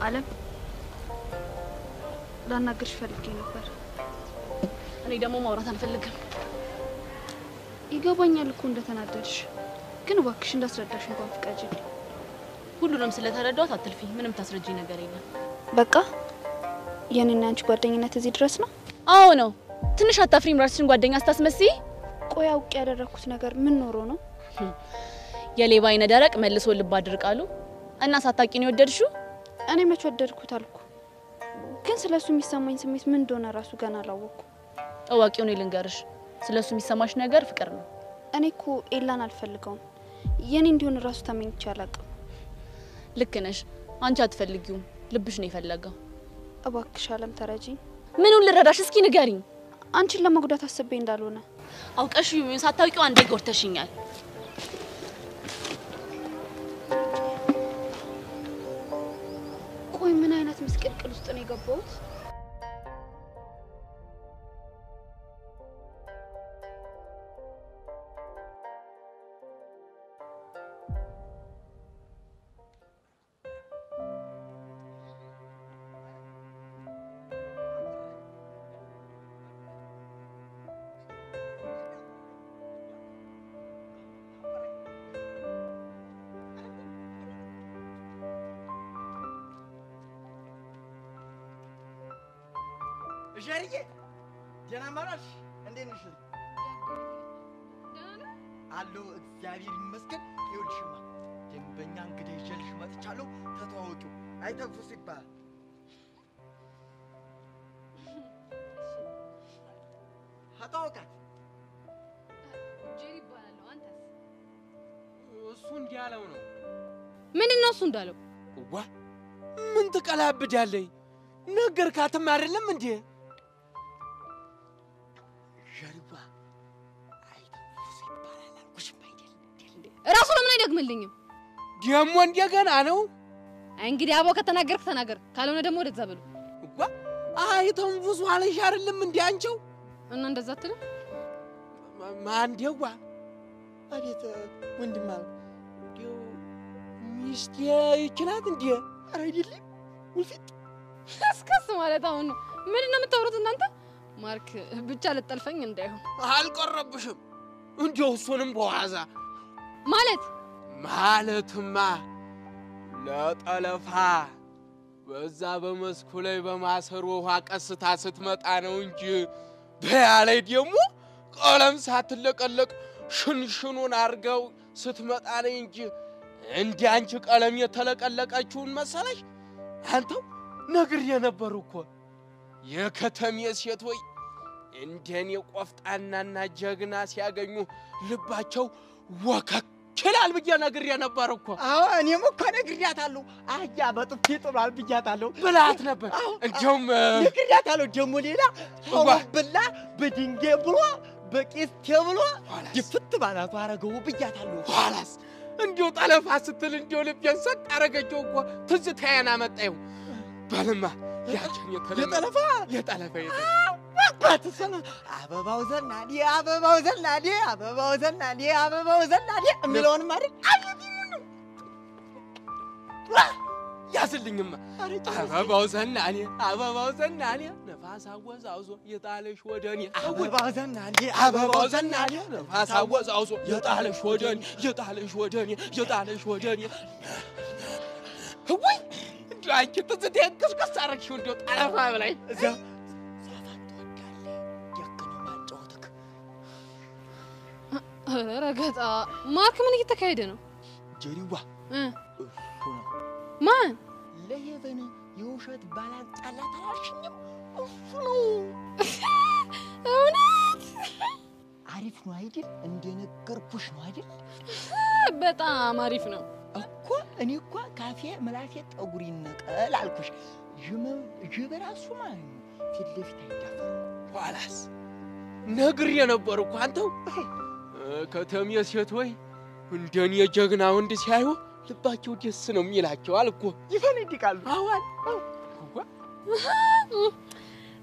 L: አለም ላናግርሽ ፈልጌ ነበር።
B: እኔ ደግሞ ማውራት አልፈልግም።
L: ይገባኛል እኮ እንደተናደድሽ፣ ግን እባክሽ እንዳስረዳሽ እንኳን ፍቃጂልኝ።
B: ሁሉንም ስለተረዳሁት አትልፊ። ምንም ታስረጂ ነገር የለም።
L: በቃ የኔና አንቺ ጓደኝነት እዚህ ድረስ ነው?
B: አዎ ነው። ትንሽ አታፍሪም? ራስሽን ጓደኛ አስታስመስይ።
L: ቆይ አውቄ ያደረኩት ነገር ምን ኖሮ ነው?
B: የሌባ አይነ ደረቅ መልሶ ልብ አድርቃሉ። እና ሳታቂ ነው የወደድሽው?
L: እኔ መች ወደድኩት አልኩ። ግን ስለሱ የሚሰማኝ ስሜት ምን እንደሆነ ራሱ ገና አላወቅኩም።
B: አዋቂው ነው ልንገርሽ። ስለሱ የሚሰማሽ ነገር ፍቅር ነው።
L: እኔ እኮ ኤላን አልፈልገውም። የኔ እንዲሆን ራሱ ተመኝቼ አላውቅም።
B: ልክ ነሽ። አንቺ አትፈልጊውም፣ ልብሽ ነው የፈለገው።
L: እባክሽ አለም ተረጂኝ።
B: ምኑን ልረዳሽ? እስኪ ንገሪኝ።
L: አንቺን ለመጉዳት አስቤ እንዳልሆነ
B: አውቀሽ ይሁን ሳታውቂው አንዴ ጎርተሽኛል።
L: ቆይ ምን አይነት ምስቅልቅል ውስጥ ነው የገባሁት?
D: ጀሪዬ ደህና ማራሽ? እንዴት ነሽ? አሎ እግዚአብሔር ይመስገን። ይኸውልሽማ ደንበኛ እንግዲህ ይዤልሽ መጥቻለሁ። ተተዋወቂው አይተንፍሱ ይባላል። አታውቃት?
B: ጄሪ ይባላል። አንተስ?
G: እሱ እንዲህ ያለው ነው።
B: ምንድነው እሱ እንዳለው?
G: ዋ ምን ትቀላብዳለኝ? ነገርካትም አይደለም እንዴ? ጀሪባ አይተንፍሱ ይባላል አልኩሽም አይደል?
B: እራሱ ለምን አይደግምልኝም?
G: ደሞ እንደገና ነው።
B: እንግዲህ አቦ ከተናገርክ ተናገር፣ ካልሆነ ደግሞ ወደዛ በሉ።
G: ዋ አይተንፍሱ አለሽ አይደለም እንዴ አንቺው?
B: እና እንደዛ አትልም?
G: ማን ደዋ?
D: አቤት ወንድም አለ
G: ዲው ሚስቴ ይችላል እንዴ?
D: ኧረ አይደለም ውልፊት
B: እስከስ ማለት አሁን ነው። ምንድን ነው የምታወሩት እናንተ? ማርክ ብቻ ልጠልፈኝ እንዳይሆን።
G: አልቀረብሽም እንዴው እሱንም በዋዛ ማለትማ ለጠለፋ በዛ በመስኩ ላይ በማሰሮ ውሃ ቀስታ ስትመጣ ነው እንጂ በያላይ ደግሞ ቀለም ሳትለቀለቅ ሽንሽኑን አርገው ስትመጣ ነው እንጂ እንዴ አንቺ ቀለም የተለቀለቀችውን መሰለሽ? አንተው ነግሬ ነበር እኮ የከተሜ ሴት ወይ እንደኔ ቆፍጣናና ጀግና ሲያገኙ ልባቸው ወከክ ይላል ብዬ ነግሬ ነበር እኮ።
D: አዎ እኔም እኮ ነግሬያታለሁ። አያ በጥፊ ጥሏል ብያታለሁ
G: ብላት ነበር። እንደውም
D: ነግሬያታለሁ። ደግሞ ሌላ ብላ በድንጋይ ብሎ በቂስቴ ብሎ ድፍት ባላቱ አረገው ብያታለሁ።
G: ኋላስ እንዲው ጠለፋ ስትል እንዲው ልቤን ሰጥ አረገችው እኮ። ትዝታዬን አመጣው። በልማ ያችን የጠለፋ
D: ባትሰማ አበባው ዘናዴ አበባው ዘናዴ አበባው ዘናዴ አበባው ዘናዴ የሚለውን ማለት
G: ያስልኝማ አበባው ዘናዴ ነፋስ አወዛውዞ የጣለሽ ወደኔ
D: አበባው ዘናዴ
G: ነፋስ አወዛውዞ የጣለሽ ወደኔ
D: ወይ
G: አንቺ ትዝቴን ቅስቅስ አደረግሽው እንደው ጠለፋ በላይ
D: እዛ ዘፈን ትወዳለህ? የክኑ ማጫወትክ
B: ረገጣ ማርክ ምን እየተካሄደ ነው?
D: ጀሪዋ እሱ ነው
B: ማን
D: ለየበነ የውሸት ባላንጣላት አላልሽኝም? እሱ ነው
B: እውነት
D: አሪፍ ነው አይደል? እንደነገርኩሽ ነው አይደል?
B: በጣም አሪፍ ነው
D: እኮ እኔ እኮ ካፌ ምላሴ ጠጉር ይነቀል አልኩሽ። ጅበራሱ ማለት ነው ፊት ለፊት አይዳፈሩ።
G: ኋላስ ነግሬ ነበር እኮ አንተው ከተሜ ሴት ወይ እንደኔ ጀግና ወንድ ሲያዩ ልባቸው ደስ ነው የሚላቸው አልኩ።
D: ይፈነድቃሉ።
G: አዋል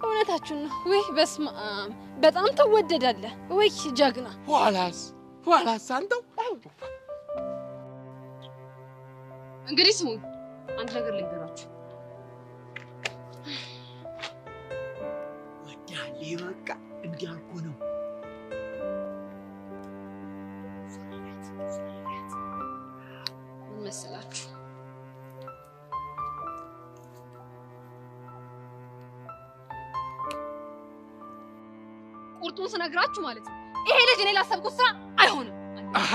B: እውነታችሁ ነው ወይ? በስመ አብ በጣም ተወደዳለህ ወይ ጀግና።
G: ኋላስ አንተው
B: እንግዲህ ስሙ አንድ ነገር ልንገራችሁ።
D: ወዳሌ በቃ እንዲያልኩ ነው።
B: መሰላችሁ ቁርጡን ስነግራችሁ ማለት ነው ይሄ ልጅ እኔ ላሰብኩት ስራ አይሆንም።
G: አሃ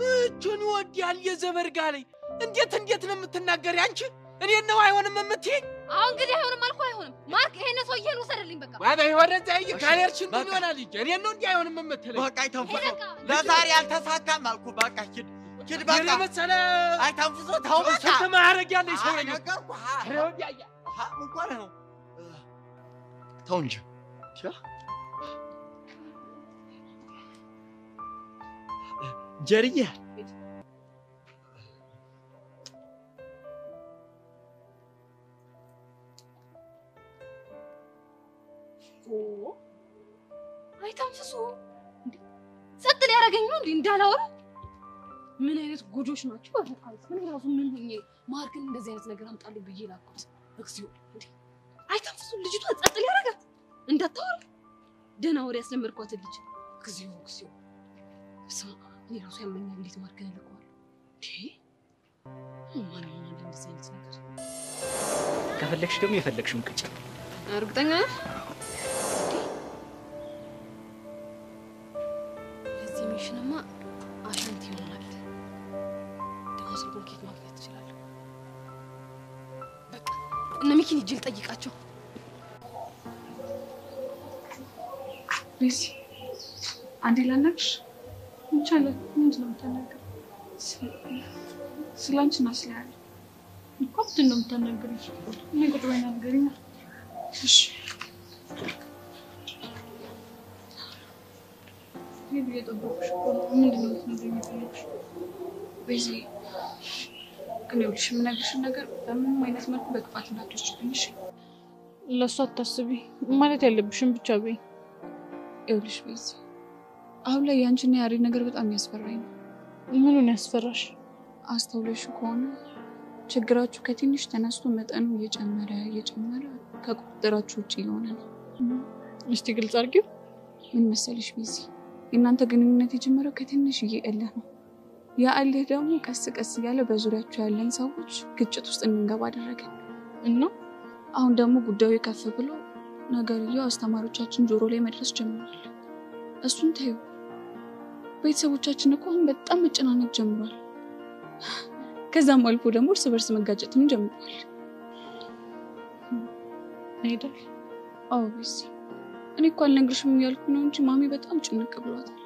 G: እጁን ወዲያል የዘበርጋለኝ እንዴት ነው የምትናገሪ አንቺ? እኔ ነው አይሆንም የምትይኝ?
B: አሁን እንግዲህ አይሆንም አልኩ አይሆንም። ማርክ ይሄን ሰውዬን ወሰደልኝ በቃ።
G: ማታ ወረዛ ካለርሽ ምን ይሆናል ልጅ? እኔ ነው እንዴ አይሆንም የምትለኝ?
D: በቃ ይተንፈሱ። ለዛሬ አልተሳካም አልኩ። በቃ ሂድ በቃ።
G: እኔ መሰለ
D: አይተንፈሱ። ተው በቃ።
G: ስትማረግ ያለሽ ሰው ነኝ።
D: ነገርኩ። እንኳን ነው ተው እንጂ ጀርዬ
B: አይተንፍሱ። ጸጥ ሊያደርገኝ ነው እንዴ እንዳላወራ? ምን አይነት ጉጆች ናቸው? አልፈቃልስ ምን ራሱ ምን ሆኜ ማርክን እንደዚህ አይነት ነገር አምጣልኝ ብዬ ላኩት። እግዚኦ እንዴ! አይተንፍሱ። ልጅቷ ጸጥ ሊያደርጋት እንዳታወራ ደህና ወሬ ያስለመድኳት ልጅ። እግዚኦ ስማ፣ እኔ ራሱ ያመኛል። እንዴት ማርክን ልቀዋል እንዴ? ማን ይሆናል እንደዚህ አይነት ነገር?
A: ከፈለግሽ ደግሞ የፈለግሽውን ቅጭ።
B: እርግጠኛ ነህ? ለዚህ ሚሽንማ አሻንቲ ይሆናል። ደግሞ ስልኩን ኬት ማግኘት ትችላለህ? በቃ እነ ሚኪን ሂጅ ልጠይቃቸው።
I: ቤዚ አንዴ ላናግርሽ እንቻለን። ምንድን ነው የምታናግሪው? ስለ አንቺና ስለ ያሬድ እኮ ምንድን ነው የምታናግሪው? እኔ ቁጭ በይና ንገሪኝ። እሺ ሄዱ እየጠበቁሽ እኮ ነው። ምንድን ነው የምትነግሪኝ የፈለግሽው? ቤዚ ግን ይኸውልሽ የምነግርሽን ነገር በምንም አይነት መልኩ በክፋት እንዳትወስጂብኝ እሺ? ለእሱ አታስቢ ማለት ያለብሽን ብቻ በይ። ይኸውልሽ ቤዚ አሁን ላይ ያንቺና ያሬድ ነገር በጣም ያስፈራኝ ነው። ምኑን ያስፈራሽ? አስተውለሽ ከሆነ ችግራችሁ ከትንሽ ተነስቶ መጠኑ እየጨመረ ከቁጥጥራችሁ ውጪ እየሆነ ነው። እስቲ ግልጽ አድርጊው። ምን መሰለሽ ቤዚ የእናንተ ግንኙነት የጀመረው ከትንሽዬ እልህ ነው። ያ እልህ ደግሞ ቀስ ቀስ እያለ በዙሪያችሁ ያለን ሰዎች ግጭት ውስጥ እንድንገባ አደረገ እና አሁን ደግሞ ጉዳዩ ከፍ ብሎ ነገርየው አስተማሪዎቻችን ጆሮ ላይ መድረስ ጀምሯል። እሱን ተይው። ቤተሰቦቻችን እኮ አሁን በጣም መጨናነቅ ጀምሯል። ከዛም አልፎ ደግሞ እርስ በርስ መጋጨትም ጀምሯል። አይደል? አዎ ቤዚ እኔ እኮ አልነግርሽም እያልኩ ነው እንጂ ማሚ በጣም ጭንቅ ብሏታል።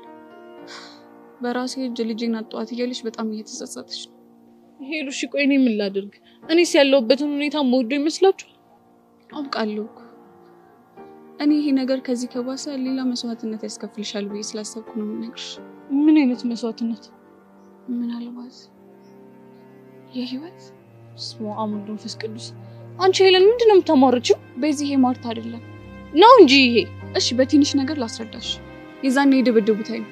I: በራሴ እጅ ልጄን አጣኋት እያለች በጣም እየተጸጸተች ነው። ሄሉ እሺ ቆይ እኔ ምን ላድርግ? እኔስ ያለሁበትን ሁኔታ ሞዶ ይመስላችኋል? አውቃለሁ እኮ እኔ ይሄ ነገር ከዚህ ከባሰ ሌላ መስዋዕትነት ያስከፍልሻል ብዬ ስላሰብኩ ነው የምነግርሽ። ምን አይነት መስዋዕትነት? ምናልባት የህይወት ስሙ አሙድ መንፈስ ቅዱስ። አንቺ ሄለን ምንድነው የምታማርችው? በዚህ ይሄ ማርታ አይደለም ነው እንጂ ይሄ። እሺ በትንሽ ነገር ላስረዳሽ። የዛኔ የደበደቡት አይደል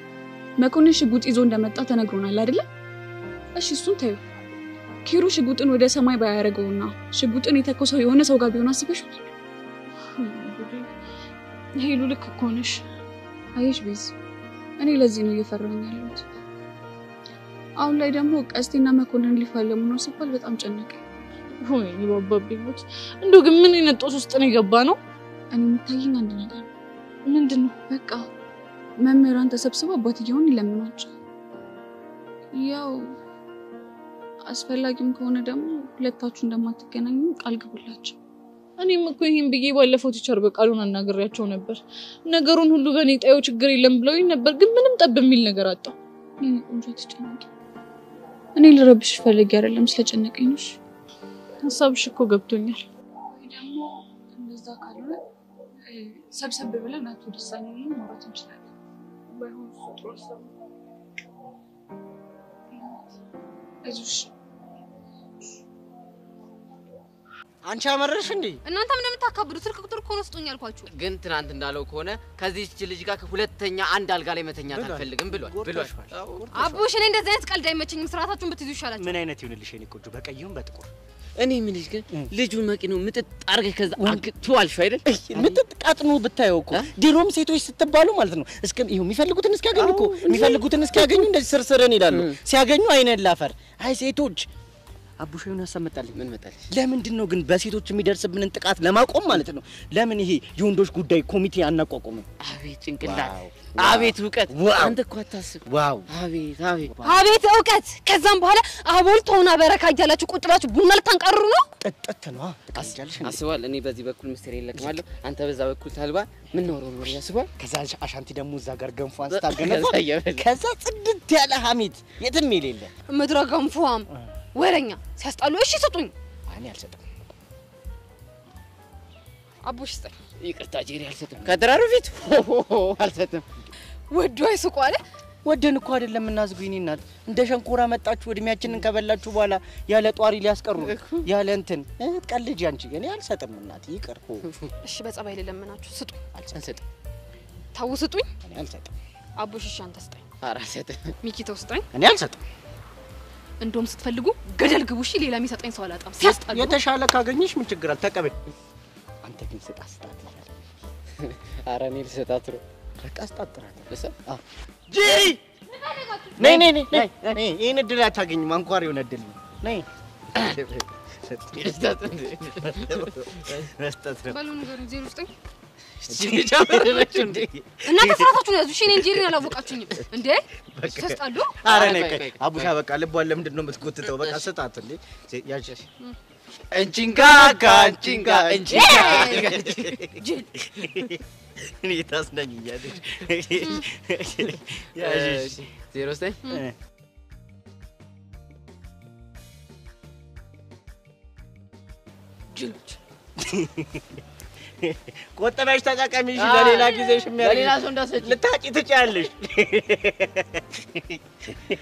I: መኮንን ሽጉጥ ይዞ እንደመጣ ተነግሮናል አይደለ? እሺ እሱን ተይው። ኪሩ ሽጉጥን ወደ ሰማይ ባያረገውና ሽጉጥን የተኮሰው የሆነ ሰው ጋር ቢሆን አስበሽዋል? ሄሉ ልክ እኮ ነሽ። አየሽ ቤዝ እኔ ለዚህ ነው እየፈራሁኝ ያለሁት። አሁን ላይ ደግሞ ቀስቴና መኮንን ሊፋለሙ ነው ሲባል በጣም ጨነቀኝ። ወይኔ ባባቢ ሞት እንደው ግን ምን አይነጦስ ውስጥ ነው የገባ ነው?
N: እኔ የምታየኝ አንድ ነገር
I: ምንድነው?
N: በቃ መምህራን ተሰብስበው አባትየውን ይለምናቸው። ያው አስፈላጊም ከሆነ ደግሞ ሁለታችሁ እንደማትገናኙ ቃል ግቡላቸው።
I: እኔም እኮ ይሄን ብዬ ባለፈው ቲቸር በቃሉን አናግሬያቸው ነበር። ነገሩን ሁሉ በእኔ ጣዩ ችግር የለም ብለውኝ ነበር፣ ግን ምንም ጠብ የሚል ነገር አጣው።
N: እኔ ቆንጆ ተጨነቂ። እኔ ልረብሽ ፈልጌ አይደለም ስለጨነቀኝ ነው።
I: ሀሳብሽ እኮ ገብቶኛል።
N: ደግሞ እንደዛ ካልሆነ ሰብሰብ ብለን አቶ ደሳለኝ ማውራት እንችላለን። ባይሆን ጥሩ ሀሳብ ነው። አይዞሽ
D: አንቺ አመረሽ እንዴ?
B: እናንተ ምን የምታካብዱ? ስልክ ቁጥር እኮ ነው ስጡኝ አልኳችሁ።
O: ግን ትናንት እንዳለው ከሆነ ከዚህች ልጅ ጋር ሁለተኛ አንድ አልጋ ላይ መተኛት አልፈልግም ብሏል።
B: አቡሽ እኔ እንደዚህ አይነት ቀልድ አይመቸኝም። ስርዓታችሁን ብትይዙ ይሻላችሁ።
F: ምን አይነት ይሁንልሽ የኔ ቆንጆ? በቀይም በጥቁር
O: እኔ ምን ልጅ ግን ልጁን መኪናው ምጥጥ አርገህ ከዛ አግቱ አልሽ አይደል?
D: ምጥጥ ቃጥኑ ብታየው እኮ ድሮም ሴቶች ስትባሉ ማለት ነው እስከ ይሄው የሚፈልጉትን እስኪያገኙ እኮ የሚፈልጉትን እስኪያገኙ እንደዚህ ስርስርን ይላሉ። ሲያገኙ አይነን ላፈር። አይ ሴቶች አቡሽዩን አሰመጣልኝ።
O: ምን መጣልሽ?
D: ለምንድን ነው ግን በሴቶች የሚደርስብንን ጥቃት ለማቆም ማለት ነው ለምን ይሄ የወንዶች ጉዳይ ኮሚቴ አናቋቁምም?
O: አቤት ጭንቅላት፣ አቤት እውቀት! አንተ እኮ አታስብ።
D: ዋው!
O: አቤት አቤት
B: አቤት እውቀት! ከዛም በኋላ አቦል ተውና በረካ እያላችሁ ቁጭ ብላችሁ ቡና ልታንቃርሩ ነው?
D: ጥጥት ነው አስጃልሽ።
O: አስባል እኔ በዚህ በኩል ምስጢር ይለቅማለሁ፣ አንተ በዛ በኩል ታልባ ምን ነው ነው ያስባል።
D: ከዛ አሻንቲ ደግሞ እዛ ጋር ገንፎ አንስታገነፈ ከዛ ጽድት ያለ ሐሚት የትም የሌለ
B: ምድረ ገንፎም ወረኛ ሲያስጣሉ። እሺ ስጡኝ።
D: እኔ አልሰጥም።
B: አቡሽ ስጠኝ።
O: ይቅርታ ጄሪ አልሰጥም። ከድራሩ ፊት አልሰጥም።
B: ወዶ አይስቁ አለ።
D: ወደን እኮ አይደለም እናዝጉኝ። እኔ እናት እንደ ሸንኮራ መጣችሁ እድሜያችንን ከበላችሁ በኋላ ያለ ጧሪ ሊያስቀሩ ያለ እንትን ቀልጅ አንቺ እኔ አልሰጥም እናት ይቅር።
B: እሺ በጸባይ ለለምናችሁ ስጡ።
O: አልሰጥም።
B: ታው ስጡኝ።
D: እኔ አልሰጥም።
B: አቡሽ እሺ አንተ ስጠኝ።
O: ኧረ አልሰጥም።
B: ሚኪ ተው ስጠኝ።
D: እኔ አልሰጥም።
B: እንደውም ስትፈልጉ ገደል ግቡ። እሺ ሌላ የሚሰጠኝ ሰው አላጣም። ሲያስጣሉ
D: የተሻለ ካገኘሽ ምን ችግር አለ? ተቀበል። አንተ ግን ስጣት ይላል።
O: ኧረ እኔ ልሰጣት ነው።
D: በቃ ስጣጥራት
O: ለሰ
D: ጂ ነይ ነይ ነይ ነይ ይሄን እድል አታገኝም። አንኳር የሆነ እድል ነው። ነይ መስጠት ነው።
B: ባሉን ነገር ዜሮ ስጠኝ።
O: ጀመረች እንዴ?
B: እናንተ ስራታችሁን ያዙ። እሺ እኔ እንጂ ሪን አላወቃችሁኝም እንዴ? ሲያስጣሉ።
D: ኧረ ነይ አቡሻ በቃ ልቧን ለምንድን ነው የምትጎትተው? በቃ ስጣት እንዴ ያቺ እንቺንጋ ካንቺንጋ እንቺንጋ እኔ ታስነኝኛለሽ።
O: እሺ ዜሮ ስጠኝ።
B: ጅሎች
D: ቆጠበሽ ተጠቀሚሽ። ለሌላ ጊዜሽ የሚያርግ
O: ለሌላ ሰው እንዳሰጭ
D: ልታጪ ትጫለሽ።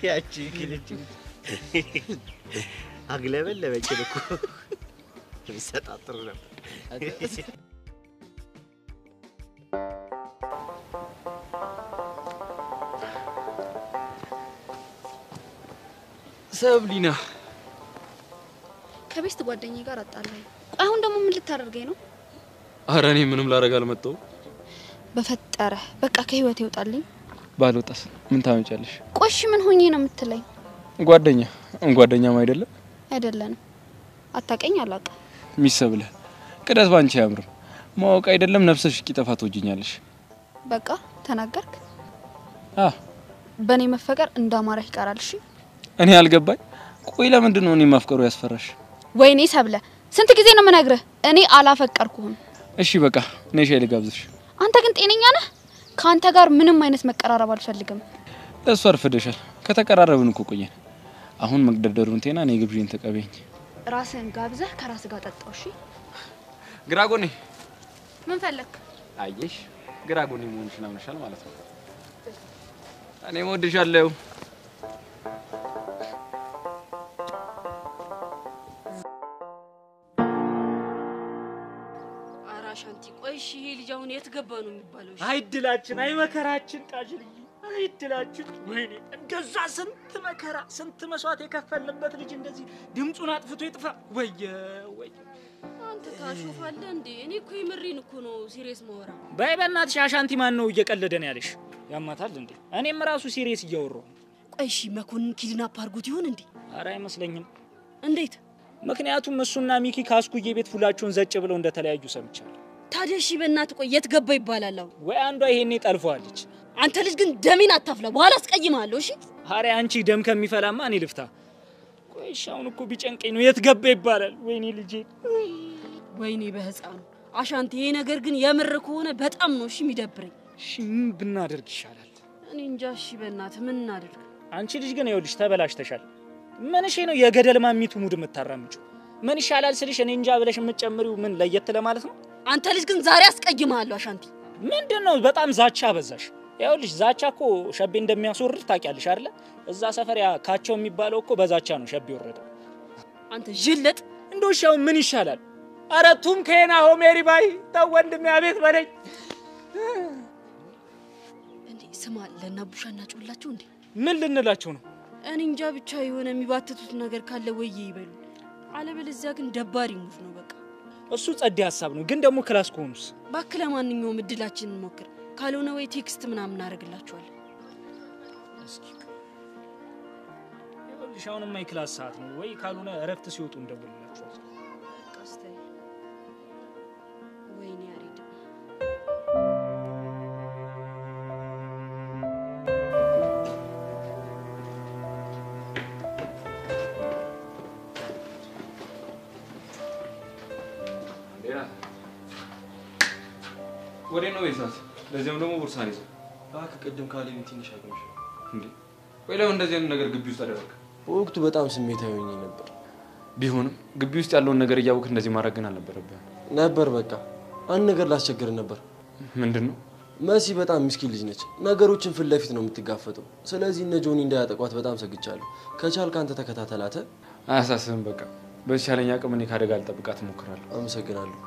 D: ያቺ ግልጭ አግለበለበችን እኮ ቢሰጣጥሩ ነበር።
E: ሰብሊና
L: ከቤስት ጓደኛዬ ጋር አጣላኝ። አሁን ደግሞ ምን ልታደርገኝ ነው?
E: ኧረ እኔ ምንም ላደርግ አልመጣሁም።
L: በፈጠረ በቃ ከህይወት ይወጣልኝ።
E: ባልወጣስ ምን ታመጫለሽ?
L: ቆሽ ምን ሆኜ ነው የምትለኝ?
E: ጓደኛም አይደለም
L: አይደለም። አታቀኝ አላቀ
E: ሚሰብለ ቅደስ ባንቺ ያምር ማወቅ አይደለም ነፍስሽ ቂጠፋ ትወጂኛለሽ።
L: በቃ ተናገርክ።
E: በኔ
L: መፈቀር እንዳማረህ ይቀራል። እሺ
E: እኔ አልገባኝ። ቆይ ለምንድን ነው እኔ ማፍቀሩ ያስፈራሽ?
L: ወይኔ ሰብለ ስንት ጊዜ ነው የምነግርህ? እኔ አላፈቀርኩም።
E: እሺ በቃ ነይ ሻይ ልጋብዝሽ።
L: አንተ ግን ጤነኛ ነህ? ካንተ ጋር ምንም አይነት መቀራረብ አልፈልግም።
E: ለሱ አርፈደሻል። ከተቀራረብን እኮ ቆየን። አሁን መግደርደሩን ቴና ነይ ግብዥን ተቀበይኝ።
L: ራስን ጋብዘህ ከራስ ጋር ጠጣው። እሺ
E: ግራጎኔ
L: ምን ፈለክ?
E: አየሽ ግራጎኔ መሆንሽን አምነሻል ማለት ነው። እኔ ወድሻለሁ።
B: አራሻንቲ ቆይሽ ይሄ ልጅ አሁን የት ገባ ነው የሚባለው?
A: አይድላችን አይመከራችን ቃጅልኝ አይድላችን። ወይኔ እንደዛ ስንት መከራ ስንት መስዋዕት የከፈልንበት ልጅ እንደዚህ ድምጹን አጥፍቶ ይጥፋ። ወየ
B: አንተ ታሾፋለህ እንዴ? እኔ እኮ ይምሪን እኮ ነው ሲሪየስ ማወራ።
A: በይ በእናትሽ አሻንቲ ማን ነው እየቀለደ ነው ያለሽ? ያማታል እንዴ? እኔም ራሱ ሲሪየስ እያወራሁ።
B: ቆይሽ መኮንን ኪድናፕ አድርጎት ይሆን እንዴ?
A: ኧረ አይመስለኝም።
B: እንዴት?
A: ምክንያቱም እሱና ሚኪ ካስኩዬ ቤት ሁላቸውን ዘጭ ብለው እንደተለያዩ ሰምቻለሁ።
P: ታዲያ እሺ በእናትህ ቆይ የት ገባ ይባላል?
A: ወይ አንዷ ይሄኔ ጠልፏለች።
P: አንተ ልጅ ግን ደሜን አታፍላ፣ በኋላ አስቀይማለሁ። እሺ
A: ሐሬ አንቺ ደም ከሚፈላማ እኔ ልፍታ። ቆይ ሻውን እኮ ቢጨንቀኝ ነው የት ገባ ይባላል። ወይኔ ልጄ፣
P: ወይኔ በህፃኑ አሻንቴ። ይሄ ነገር ግን የምር ከሆነ በጣም ነው እሺ የሚደብረኝ።
A: እሺ ምን ብናደርግ ይሻላል?
P: እኔ እንጃ። እሺ በእናትህ ምን እናደርግ?
A: አንቺ ልጅ ግን ይኸውልሽ ተበላሽተሻል። ምን እሺ ነው የገደል ማሚቱ ሙድ የምታራምጪው? ምን ይሻላል ስልሽ እኔ እንጃ ብለሽ የምትጨምሪው ምን ለየት ለማለት ነው?
P: አንተ ልጅ ግን ዛሬ አስቀይማለሁ አሻንቲ።
A: ምንድነው በጣም ዛቻ በዛሽ። ይኸውልሽ ዛቻ እኮ ሸቤ እንደሚያስወርድ ታውቂያለሽ አይደለ? እዛ ሰፈር ያ ካቸው የሚባለው እኮ በዛቻ ነው ሸቤ ወረደው።
P: አንተ ጅለጥ
A: እንደውሻው ምን ይሻላል? አረ ቱም ከና ሆሜሪ ባይ ተው ወንድሜ አቤት በለኝ።
P: እንዴ ስማ ለናቡሻ እናጭውላቸው እንዴ?
A: ምን ልንላቸው ነው?
P: እኔ እንጃ ብቻ የሆነ የሚባትቱት ነገር ካለ ወይ ይበሉ። አለበለዚያ ግን ደባሪ ሙፍ ነው በቃ።
A: እሱ ጸዴ ሐሳብ ነው ግን ደግሞ ክላስ ኮንስ
P: ባክ ለማንኛውም እድላችንን ሞክር። ካልሆነ ወይ ቴክስት ምናምን እናደርግላችኋለን።
A: እስኪ ይኸውልሽ አሁንማ የክላስ ሰዓት ነው። ወይ ካልሆነ እረፍት ሲወጡ እንደውልላችኋለን።
P: ቀስተይ ወይኔ ያሬድ
Q: ወሬ ነው ይሳስ ለዚያም ደግሞ ቦርሳን ይዘው
E: ባክ ቀደም ካሌብ ትንሽ አገኘሽ
Q: እንዴ? ወይ ለምን እንደዚህ አይነት ነገር ግቢ ውስጥ አደረገ?
E: በወቅቱ በጣም ስሜታዊ ሆኜ ነበር።
Q: ቢሆንም ግቢ ውስጥ ያለውን ነገር እያወቅ እንደዚህ ማድረግ ግን አልነበረብህም
E: ነበር። በቃ አንድ ነገር ላስቸግር ነበር።
Q: ምንድነው?
E: መሲ በጣም ምስኪን ልጅ ነች። ነገሮችን ፊት ለፊት ነው የምትጋፈጠው። ስለዚህ እነ ጆኒ እንዳያጠቋት በጣም ሰግቻለሁ። ከቻልክ አንተ ተከታተላተ።
Q: አያሳስብም። በቃ በቻለኝ አቅም እኔ ካደጋ ልጠብቃት እሞክራለሁ።
E: አመሰግናለሁ።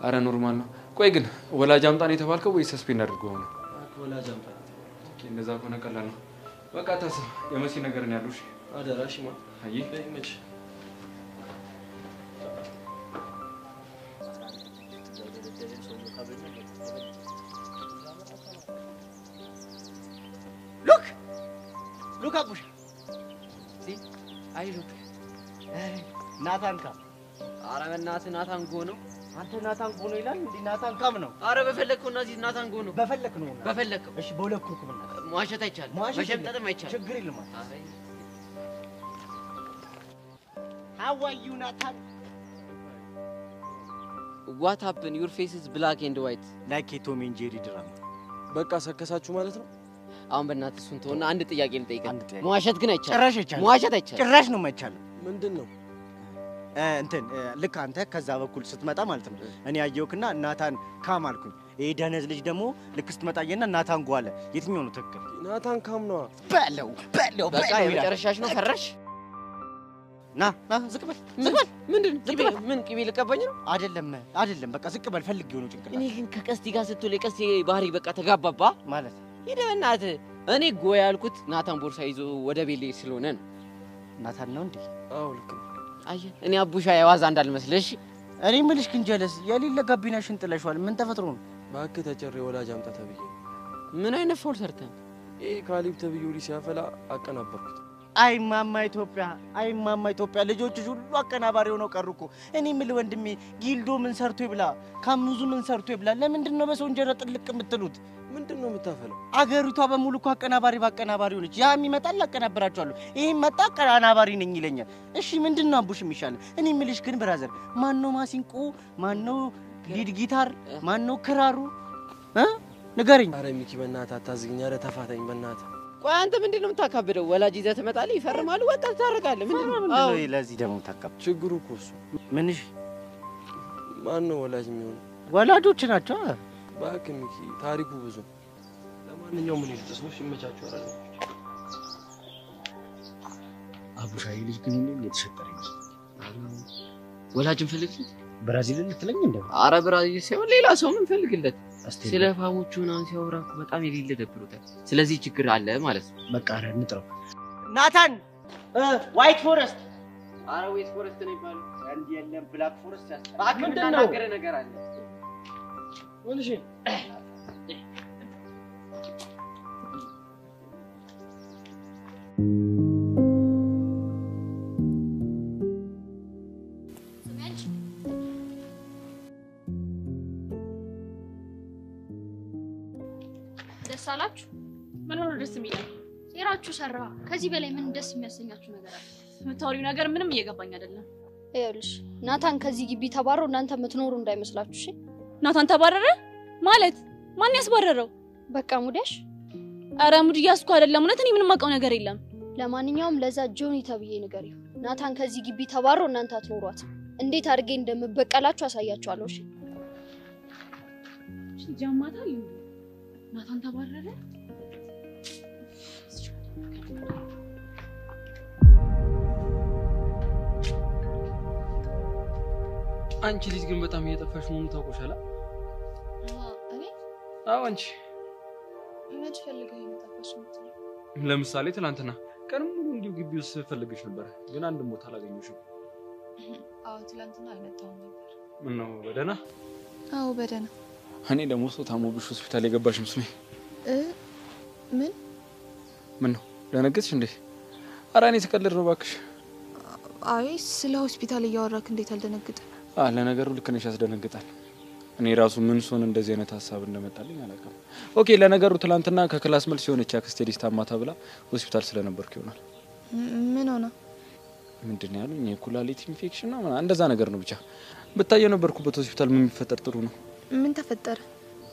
Q: አረ ኖርማል ነው። ቆይ ግን ወላጅ አምጣን የተባልከው ወይ ሰስፔንድ አድርገው ነው?
E: ወላጅ አምጣ።
Q: እንደዛ ከሆነ ቀላል ነው። በቃ ታስብ የመሲ ነገር ነው ያሉሽ።
E: አደራሽ ማ
Q: አይ
E: በይመች
D: ሉክ አቡሽ
O: አይ ሉክ
D: ናታን ካ
O: አረ በእናትህ ናታን ጎ ነው።
D: አንተ ናታን ጎ ነው ይላል እንዴ? ናታን ካም ነው።
O: አረ በፈለከው እና እዚህ ናታን ጎ ነው።
D: በፈለክ ነው
O: በፈለከው።
D: እሺ በሁለት ኩርኩም እና
O: መዋሸት አይቻልም። መሸምጠጥም አይቻልም።
D: ችግር የለም። አረ How are you Nathan?
O: What happened? Your face is black and white
D: like a Tom and Jerry drama.
E: በቃ ሰከሳችሁ ማለት ነው?
O: አሁን በእናትህ እሱን ተውና አንድ ጥያቄ ልጠይቅህ። መዋሸት ግን አይቻልም።
D: ጭራሽ አይቻልም።
O: መዋሸት አይቻልም።
D: ጭራሽ ነው የማይቻለው።
E: ምንድነው?
D: እንትን ልክ አንተ ከዛ በኩል ስትመጣ ማለት ነው እኔ አየውክና ናታን ካም አልኩኝ። ይሄ ደነዝ ልጅ ደግሞ ልክ ስትመጣየና ናታን ጓ አለ። የትኛው ነው ትክክል?
E: ናታን ካም ነው።
D: በለው
O: በቃ የመጨረሻሽ ነው። ፈራሽ?
D: ና ዝቅ በል ዝቅ በል።
O: ምንድን ምን ቅቤ ልቀባኝ ነው?
D: አይደለም በቃ ዝቅ በል። ፈልጌው ነው ጭንቅላት።
O: እኔ ግን ከቀስቲ ጋር ስትውል የቀስቲ ባህሪ በቃ ተጋባባ
D: ማለት
O: ሂድ በእናትህ። እኔ ጎ ያልኩት ናታን ቦርሳ ይዞ ወደ ቤሌ ስለሆነ ነው።
D: ናታን ነው እንዴ?
E: አዎ ልክ ነው።
O: አየህ እኔ አቡሻ የዋዛ እንዳልመስልሽ።
D: እኔ የምልሽ ግን ጀለስ የሌለ ጋቢናሽን ጥለሽዋል። ምን ተፈጥሮ ነው?
E: እባክህ ተጨሬ ወላጅ አምጣ ተብዬ።
O: ምን አይነት ፎል ሰርተን?
E: ይሄ ካሊብ ተብዬው ልጅ ሲያፈላ አቀናበርኩት።
D: አይ ማማ ኢትዮጵያ ልጆችሽ ሁሉ አቀናባሪ ሆነው ቀሩ እኮ። እኔ የምልህ ወንድሜ ጊልዶ ምን ሰርቶ ይብላ፣ ካሙዙ ምን ሰርቶ ይብላ። ለምንድን ነው በሰው እንጀራ ጥልቅ የምትሉት?
E: ምንድን ነው የምታፈለው?
D: አገሪቷ በሙሉ እኮ አቀናባሪ ባቀናባሪ ሆነች። ያ የሚመጣል አቀናብራቸዋለሁ፣ ይሄን መጣ አቀናባሪ ነኝ ይለኛል። እሺ ምንድን ነው አቡሽ የሚሻለው? እኔ የምልሽ ግን ብራዘር ማን ነው ማሲንቆ፣ ማን ነው ሊድ ጊታር፣ ማን ነው ክራሩ? ንገረኝ።
E: ኧረ ሚኪ በእናትህ አታዝግኝ። ኧረ ተፋታኝ በእናትህ።
O: ቆይ አንተ ምንድን ነው የምታካብደው? ወላጅ ይዘህ ትመጣለህ፣ ይፈርማሉ፣ ወጣ ታረጋለህ። ምንድን ነው?
D: አዎ ለዚህ ደግሞ ታካብ
E: ችግሩ እኮ እሱ
D: ምንሽ
E: ማን ነው ወላጅ የሚሆነው?
D: ወላጆች ናቸው።
E: እባክህ ሚኪ ታሪኩ ብዙ። ለማንኛውም ምን ይልጥስሽ ይመቻችሁ። አረ
F: አቡሻይ ልጅ ግን ምን እየተሸጠረ ይመስላል?
O: ወላጅን ፈልግ
F: ብራዚል ልትለኝ እንደ
O: አረ ብራዚል ሳይሆን ሌላ ሰው ምን ፈልግለት? ስለ ፋሞቹ ነው ሲያወራ እኮ በጣም የሌለ ደብሮታል። ስለዚህ ችግር አለ ማለት ነው።
F: በቃ አረ እንጥረው።
D: ናታን ዋይት ፎረስት።
O: አረ ዋይት ፎረስት ነው ይባላል።
D: አንድ የለም ብላክ ፎረስት ያስጠላ።
O: ምንድን ነው ነገር አለ?
E: ወልሽ
I: ደስ አላችሁ?
B: ምን ሆነ ደስ የሚለው?
I: ሴራችሁ ሰራ። ከዚህ በላይ ምን ደስ የሚያሰኛችሁ ነገር አለ?
B: የምታወሪው ነገር ምንም እየገባኝ አይደለም።
L: ይኸውልሽ ናታን ከዚህ ግቢ ተባረው እናንተ የምትኖሩ እንዳይመስላችሁ እሺ?
B: ናታን ተባረረ ማለት ማን ያስባረረው?
L: በቃ ሙዲያሽ።
B: አረ ሙድ እያስኩ አይደለም። እውነት እኔ ምንም አውቀው ነገር የለም።
L: ለማንኛውም ለዛ ጆኒ ተብዬ ንገሪው ናታን ከዚህ ግቢ ተባረው እናንተ አትኖሯት። እንዴት አድርጌ እንደምበቀላችሁ አሳያችኋለሁ እሺ?
B: ጃማታል ናታን ተባረረ?
Q: አንቺ ልጅ ግን በጣም እየጠፋሽ መሆኑ ታውቆሻል?
M: እኔ?
Q: አዎ አንቺ።
M: መች ፈልገህ የጠፋሽ ነው?
Q: ለምሳሌ ትናንትና ቀን ሙሉ እንዲሁ ግቢ ውስጥ ፈልገሽ ነበር፣ ግን አንድም ቦታ አላገኘሽም።
M: አዎ ትናንትና አልመጣሁም ነበር።
Q: ምን ነው በደህና?
M: አዎ በደህና።
Q: እኔ ደግሞ ሰው ታሞብሽ ሆስፒታል የገባሽ መስሎኝ። ምን ነው ደነገጥሽ እንዴ? ኧረ እኔ ተቀልድ ነው እባክሽ።
M: አይ ስለ ሆስፒታል እያወራክ እንዴት አልደነግጥም?
Q: ለነገሩ ልክ ነሽ፣ ያስደነግጣል። እኔ ራሱ ምን ሶን እንደዚህ አይነት ሀሳብ እንደመጣልኝ አላውቅም። ኦኬ ለነገሩ ትላንትና ከክላስ መልስ የሆነች አክስቴ ልጅ ታማ ተብላ ሆስፒታል ስለነበርኩ ይሆናል።
M: ምን ሆነ?
Q: ምንድነው ያሉኝ? የኩላሊት ኢንፌክሽን ነው ምናምን እንደዛ ነገር ነው። ብቻ ብታየው ነበርኩበት ሆስፒታል። ምን የሚፈጠር ጥሩ ነው?
M: ምን ተፈጠረ?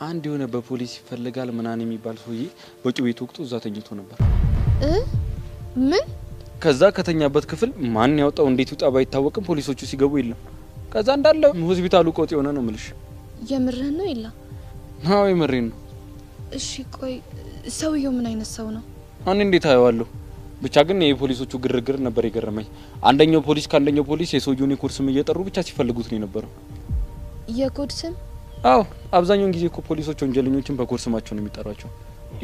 Q: አንድ የሆነ በፖሊስ ይፈልጋል ምናምን የሚባል ሰውዬ በጩቤ ተወግቶ እዛ ተኝቶ ነበር።
M: ምን?
Q: ከዛ ከተኛበት ክፍል ማን ያወጣው እንዴት ይውጣ ባይታወቅም ፖሊሶቹ ሲገቡ የለም። ከዛ እንዳለ ሆስፒታሉ ቆጥ የሆነ ነው የምልሽ።
M: የምርህን ነው ይላ?
Q: አዎ የምሬን ነው።
M: እሺ ቆይ ሰውየው ምን አይነት ሰው ነው?
Q: እኔ እንዴት አየዋለሁ? ብቻ ግን የፖሊሶቹ ግርግር ነበር የገረመኝ። አንደኛው ፖሊስ ከአንደኛው ፖሊስ የሰውየውን የኮድ ስም እየጠሩ ብቻ ሲፈልጉት ነው የነበረው።
M: የኮድ ስም?
Q: አዎ አብዛኛውን ጊዜ እኮ ፖሊሶች ወንጀለኞችን በኮድ ስማቸው ነው የሚጠሯቸው።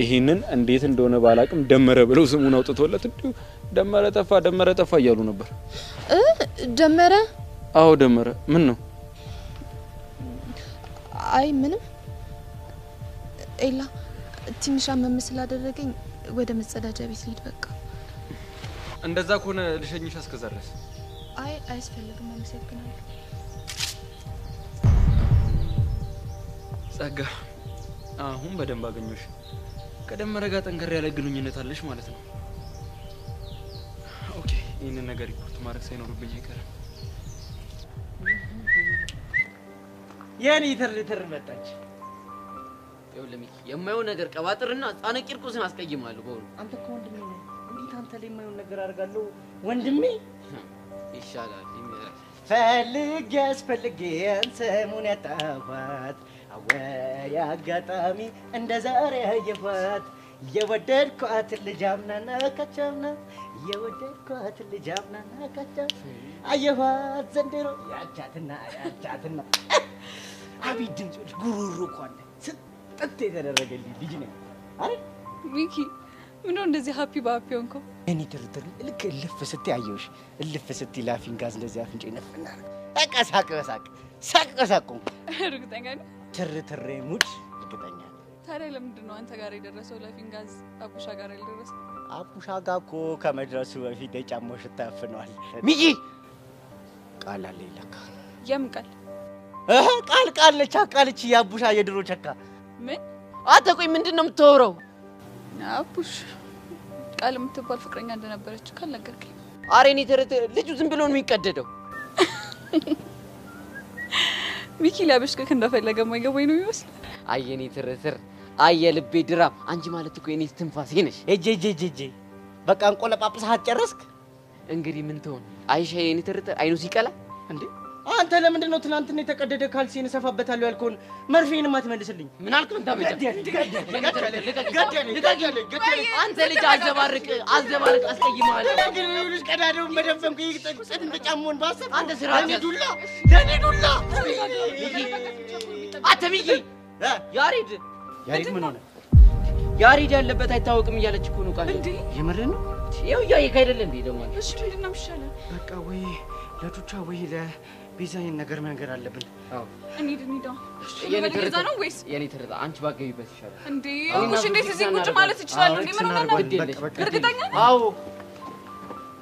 Q: ይሄንን እንዴት እንደሆነ ባላቅም ደመረ ብለው ስሙን አውጥተውለት እንዲሁ ደመረ ጠፋ እያሉ ነበር።
M: ደመረ?
Q: አዎ ደመረ። ምን ነው?
M: አይ ምንም። ኤላ ትንሽ አመም ስላደረገኝ ወደ መጸዳጃ ቤት ልሂድ በቃ።
Q: እንደዛ ከሆነ ልሸኝሽ እስከዛ ድረስ።
M: አይ አያስፈልግም፣ አመሰግናለሁ።
Q: ጸጋ አሁን በደንብ አገኘሽ። ከደመረ ጋር ጠንከር ያለ ግንኙነት አለሽ ማለት ነው። ኦኬ ይሄንን ነገር ሪፖርት ማድረግ ሳይኖርብኝ አይቀርም።
D: የኔ ትርትር መጣች።
O: ይኸውልህ ሚኪ የማየው ነገር ቀባጥርና ጻነ ቂርቆስን አስቀይማለሁ። በእውኑ
D: አንተ እኮ ወንድሜ ነህ። እንዴት አንተ ላይ የማየውን ነገር አደርጋለሁ? ወንድሜ
O: ይሻላል ይመራል።
D: ፈልጌ ሰሙን ያጣኋት አወይ አጋጣሚ እንደ ዛሬ ያየኋት የወደድኳት ልጅ አምናና ካቻምና የወደድኳት ልጅ አምናና ካቻምና አየኋት ዘንድሮ ያቻትና አቤት ድምጾች ጉሩሩ እኮ አለ ስጥት የተደረገልኝ ልጅ ነኝ አይደል?
M: ሚኪ ምነው እንደዚህ ሃፒ በሃፒ ሆንኩ?
D: እኔ ትርትር ልክ እልፍ ስትይ አየሁሽ። እልፍ ስትይ ላፊን ጋዝ እንደዚህ አፍንጬ ነፍና በቃ ሳቅ
M: እርግጠኛ ነኝ?
D: ትርትሬ ሙድ እርግጠኛ ነኝ።
M: ታዲያ ለምንድን ነው አንተ ጋር የደረሰው ላፊን ጋዝ አቡሻ ጋር ያልደረሰው?
D: አቡሻ ጋር እኮ ከመድረሱ በፊት የጫማው ሽታ ያፍነዋል። ሚኪ ቃል አለ ይለካ።
M: የምን ቃል?
D: ቃል ቃልች የአቡሻ የድሮ ቸካ።
M: ምን?
O: አንተ ቆይ ምንድን ነው የምታወራው?
M: አቡሽ ቃል የምትባል ፍቅረኛ እንደነበረች ካልነገርከኝ።
O: ኧረ እኔ ልጁ ዝም ብሎ ነው የሚቀደደው።
M: ሚኪ ሊያበሽቅክ እንደፈለገ የማይገባኝ ነው የሚመስል።
O: አይ የኔ ትርትር፣ አይ የልቤ ድራም። አንቺ ማለት እኮ የኔ ትንፋሴ ነሽ።
D: እጄ በቃ እንቆለጳጵሰሃት ጨረስክ?
O: እንግዲህ ምን ትሆን? አይሻ የኔ ትርትር አይኑ ሲቀላ እንዴ?
D: አንተ ለምንድን ነው ትናንትና የተቀደደ ካልሲን እሰፋበታለሁ ያልከውን መርፌንም አትመልስልኝ?
O: ምን አልክ? ምን ታመጫ? አንተ ልጅ አዘባርቅ አስቀይመሃለሁ።
D: ግን ልጅ ቀዳዳውን መደፈንኩ ጥንት ጫማውን ባሰብ
O: አንተ ስራ
D: ለኔ ዱላ
O: አንተ ሚኪ ያሬድ
D: ምን ሆነ?
O: ያሬድ ያለበት አይታወቅም እያለች እኮ ነው ቃል።
M: እንዴ
D: የምርህን ነው?
O: ይኸው እያየህ አይደለ እንዴ? ደግሞ
M: እሺ ምንድን ነው የሚሻለው?
D: በቃ ወይ ለቱቻ ወይ ለቤዛዬን ነገር አለብን።
O: አዎ
M: እንሂድ።
O: የኔ
M: ነው ወይስ
O: የኔ ትርታ አንቺ ባገቢበት ይሻላል
M: እንዴ? አቡሽ እንዴት እዚህ ቁጭ ማለት ይችላል እንዴ? ምን ሆነ ነው?
O: እርግጠኛ? አዎ።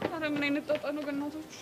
M: ኧረ ምን አይነት ጣጣ ነው በእናቶች።